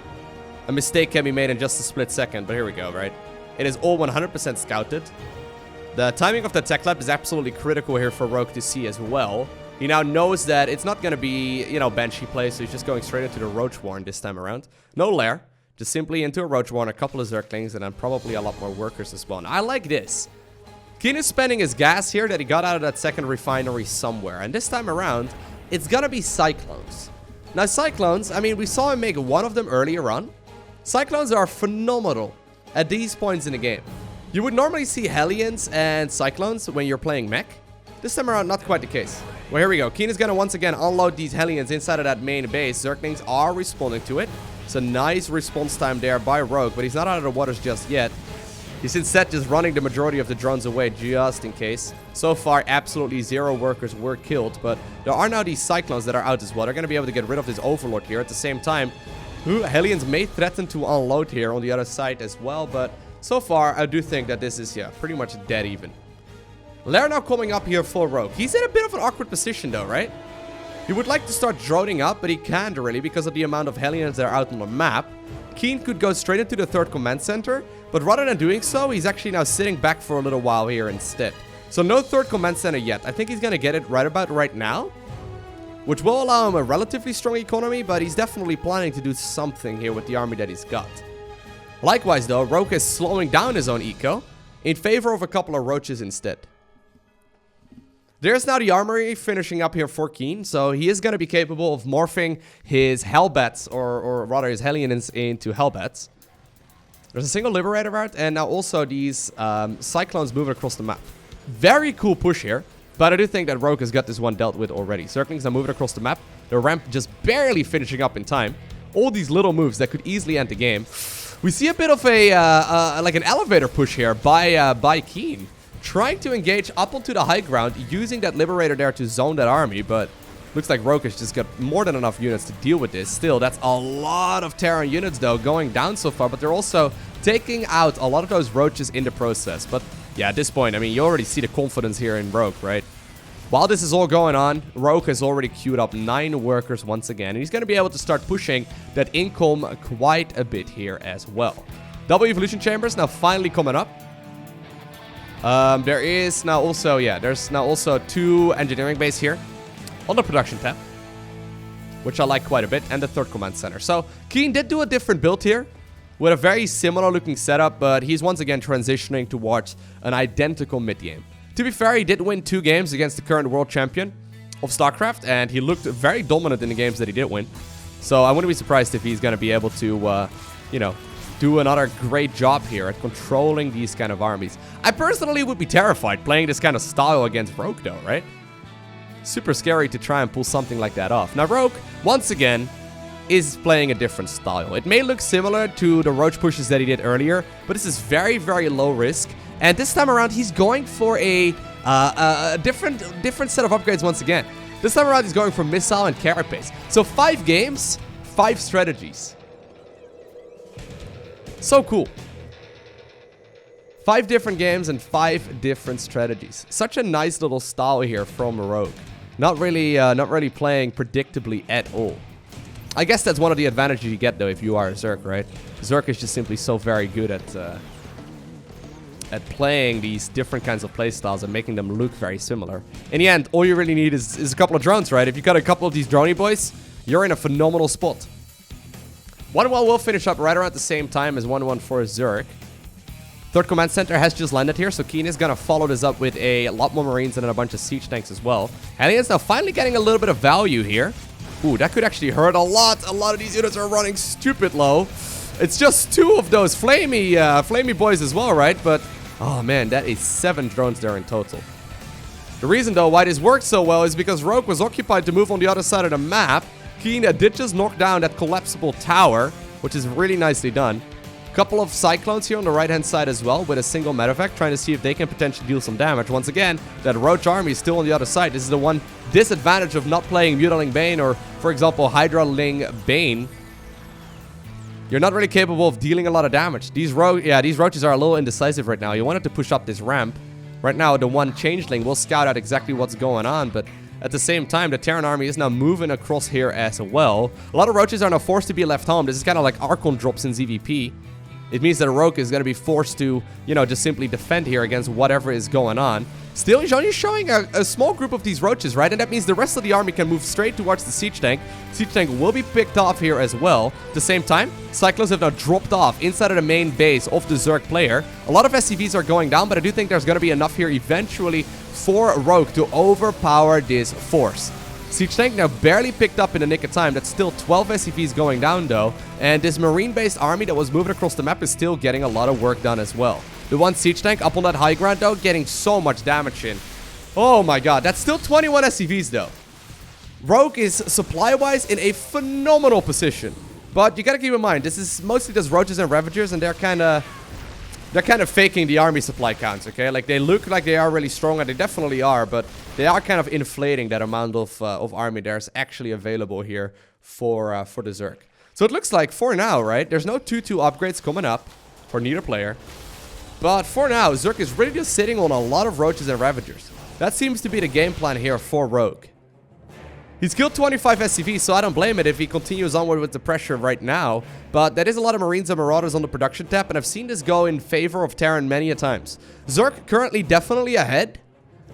a mistake can be made in just a split second, but here we go, right? It is all 100% scouted. The timing of the tech lab is absolutely critical here for Rogue to see as well. He now knows that it's not going to be, you know, Banshee play, so he's just going straight into the Roach Warren this time around. No lair, just simply into a Roach Warren, a couple of Zerglings, and then probably a lot more workers to spawn. I like this. Keen is spending his gas here that he got out of that second refinery somewhere, and this time around, it's going to be Cyclones. Now, Cyclones, I mean, we saw him make one of them earlier on. Cyclones are phenomenal at these points in the game. You would normally see Hellions and Cyclones when you're playing mech. This time around, not quite the case. Well, here we go. Keen is going to once again unload these Hellions inside of that main base. Zerglings are responding to it. It's a nice response time there by Rogue, but he's not out of the waters just yet. He's instead just running the majority of the drones away just in case. So far, absolutely 0 workers were killed, but there are now these Cyclones that are out as well. They're going to be able to get rid of this Overlord here. At the same time, Hellions may threaten to unload here on the other side as well, but so far, I do think that this is, yeah, pretty much dead even. Lair now coming up here for Rogue. He's in a bit of an awkward position though, right? He would like to start droning up, but he can't really because of the amount of Hellions that are out on the map. Keen could go straight into the third command center, but rather than doing so, he's actually now sitting back for a little while here instead. So no third command center yet. I think he's going to get it right about right now, which will allow him a relatively strong economy, but he's definitely planning to do something here with the army that he's got. Likewise, though, Rogue is slowing down his own eco in favor of a couple of roaches instead. There's now the armory finishing up here for Keen, so he is going to be capable of morphing his Hellbats, or rather his Hellions into Hellbats. There's a single Liberator art, and now also these Cyclones moving across the map. Very cool push here, but I do think that Rogue has got this one dealt with already. Zerglings are moving across the map, the ramp just barely finishing up in time. All these little moves that could easily end the game. We see a bit of a, like an elevator push here by Keen. Trying to engage up onto the high ground, using that Liberator there to zone that army, but looks like Rogue has just got more than enough units to deal with this. Still, that's a lot of Terran units, though, going down so far, but they're also taking out a lot of those roaches in the process. But yeah, at this point, I mean, you already see the confidence here in Rogue, right? While this is all going on, Rogue has already queued up 9 workers once again, and he's going to be able to start pushing that income quite a bit here as well. Double evolution chambers now finally coming up. There's now also 2 engineering base here on the production tab, which I like quite a bit, and the third command center. So Keen did do a different build here with a very similar looking setup, but he's once again transitioning towards an identical mid game. To be fair, he did win 2 games against the current world champion of StarCraft, and he looked very dominant in the games that he did win. So I wouldn't be surprised if he's going to be able to, you know, do another great job here at controlling these kind of armies. I personally would be terrified playing this kind of style against Rogue though, right? Super scary to try and pull something like that off. Now Rogue, once again, is playing a different style. It may look similar to the roach pushes that he did earlier, but this is very, very low risk. And this time around, he's going for a different set of upgrades once again. This time around, he's going for Missile and Carapace. So 5 games, 5 strategies. So cool. 5 different games and 5 different strategies. Such a nice little style here from Rogue. Not really playing predictably at all. I guess that's one of the advantages you get though if you are a Zerg, right? Zerg is just simply so very good at playing these different kinds of playstyles and making them look very similar. In the end, all you really need is a couple of drones, right? If you got a couple of these droney boys, you're in a phenomenal spot. 1-1 will finish up right around the same time as 1-1 for Zerg. Third command center has just landed here, so Keen is gonna follow this up with a lot more Marines and then a bunch of siege tanks as well. Aliens now finally getting a little bit of value here. Ooh, that could actually hurt a lot. A lot of these units are running stupid low. It's just 2 of those flamey boys as well, right? But, oh man, that is 7 drones there in total. The reason, though, why this worked so well is because Rogue was occupied to move on the other side of the map. Keen did just knock down that collapsible tower, which is really nicely done. Couple of Cyclones here on the right-hand side as well with a single medevac, trying to see if they can potentially deal some damage. Once again, that Roach army is still on the other side. This is the one disadvantage of not playing Mutaling Bane or, for example, Hydraling Bane. You're not really capable of dealing a lot of damage. These Roaches are a little indecisive right now. You wanted to push up this ramp. Right now, the one Changeling will scout out exactly what's going on, but at the same time, the Terran army is now moving across here as well. A lot of Roaches are now forced to be left home. This is kind of like Archon drops in ZVP. It means that a Rogue is going to be forced to, you know, just simply defend here against whatever is going on. Still, he's only showing a small group of these Roaches, right? And that means the rest of the army can move straight towards the Siege Tank. Siege Tank will be picked off here as well. At the same time, Cyclones have now dropped off inside of the main base of the Zerg player. A lot of SCVs are going down, but I do think there's going to be enough here eventually for Rogue to overpower this force. Siege Tank now barely picked up in the nick of time. That's still 12 SCVs going down, though. And this Marine-based army that was moving across the map is still getting a lot of work done as well. The one Siege Tank up on that high ground, though, getting so much damage in. Oh my god, that's still 21 SCVs, though. Rogue is, supply-wise, in a phenomenal position. But you gotta keep in mind, this is mostly just Roaches and Ravagers, and they're kind of faking the army supply counts, okay? Like, they look like they are really strong, and they definitely are, but they are kind of inflating that amount of army there's actually available here for the Zerg. So it looks like, for now, right, there's no 2-2 upgrades coming up for neither player. But for now, Zerg is really just sitting on a lot of Roaches and Ravagers. That seems to be the game plan here for Rogue. He's killed 25 SCVs, so I don't blame it if he continues onward with the pressure right now. But that is a lot of Marines and Marauders on the production tab, and I've seen this go in favor of Terran many a times. Zerg currently definitely ahead,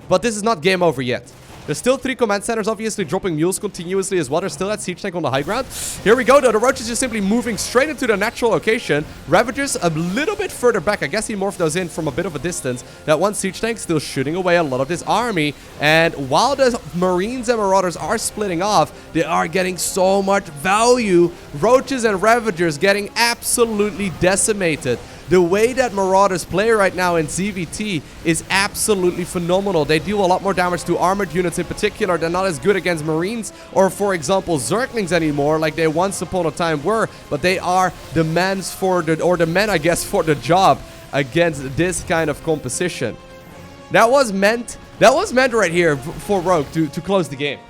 but this is not game over yet. There's still 3 command centers, obviously dropping mules continuously as well. There's still that Siege Tank on the high ground. Here we go, though. The Roach is just simply moving straight into their natural location. Ravagers a little bit further back. I guess he morphed those in from a bit of a distance. That one Siege Tank still shooting away a lot of this army. And while the Marines and Marauders are splitting off, they are getting so much value. Roaches and Ravagers getting absolutely decimated. The way that Marauders play right now in ZVT is absolutely phenomenal. They deal a lot more damage to armored units in particular. They're not as good against Marines or, for example, Zerglings anymore like they once upon a time were. But they are the men, I guess, for the job against this kind of composition. That was meant right here for Rogue to close the game.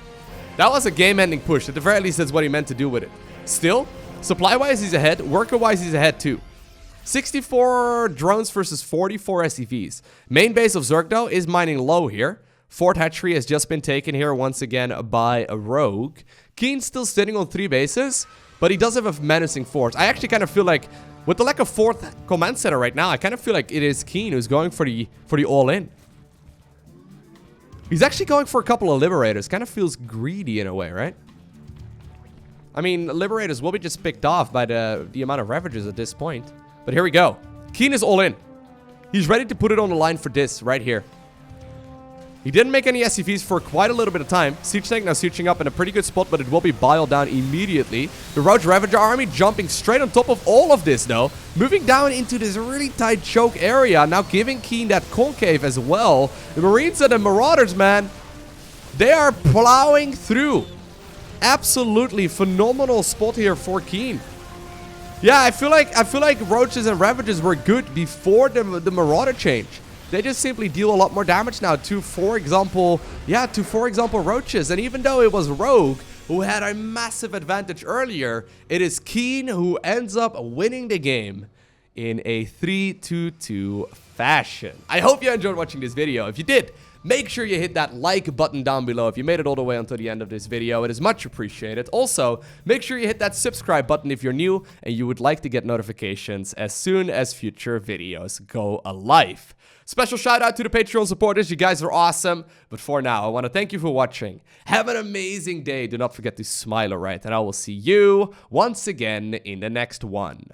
That was a game-ending push. At the very least, that's what he meant to do with it. Still, supply-wise, he's ahead. Worker-wise, he's ahead too. 64 drones versus 44 SCVs. Main base of Zerg, though, is mining low here. Fort Hatchery has just been taken here once again by a Rogue. Keen's still sitting on 3 bases, but he does have a menacing force. I actually kind of feel like, with the lack of 4th command center right now, I kind of feel like it is Keen who's going for the all-in. He's actually going for a couple of Liberators. Kind of feels greedy in a way, right? I mean, Liberators will be just picked off by the amount of Ravagers at this point. But here we go. Keen is all in. He's ready to put it on the line for this right here. He didn't make any SCVs for quite a little bit of time. Siege Tank now sieging up in a pretty good spot, but it will be biled down immediately. The Roach Ravager army jumping straight on top of all of this, though. Moving down into this really tight choke area. Now giving Keen that concave as well. The Marines and the Marauders, man, they are plowing through. Absolutely phenomenal spot here for Keen. Yeah, I feel like Roaches and Ravagers were good before the Marauder change. They just simply deal a lot more damage now to, for example, Roaches. And even though it was Rogue who had a massive advantage earlier, it is Keen who ends up winning the game in a 3-2-2 fashion. I hope you enjoyed watching this video. If you did, make sure you hit that like button down below if you made it all the way until the end of this video. It is much appreciated. Also, make sure you hit that subscribe button if you're new and you would like to get notifications as soon as future videos go live. Special shout out to the Patreon supporters. You guys are awesome. But for now, I want to thank you for watching. Have an amazing day. Do not forget to smile, alright? And I will see you once again in the next one.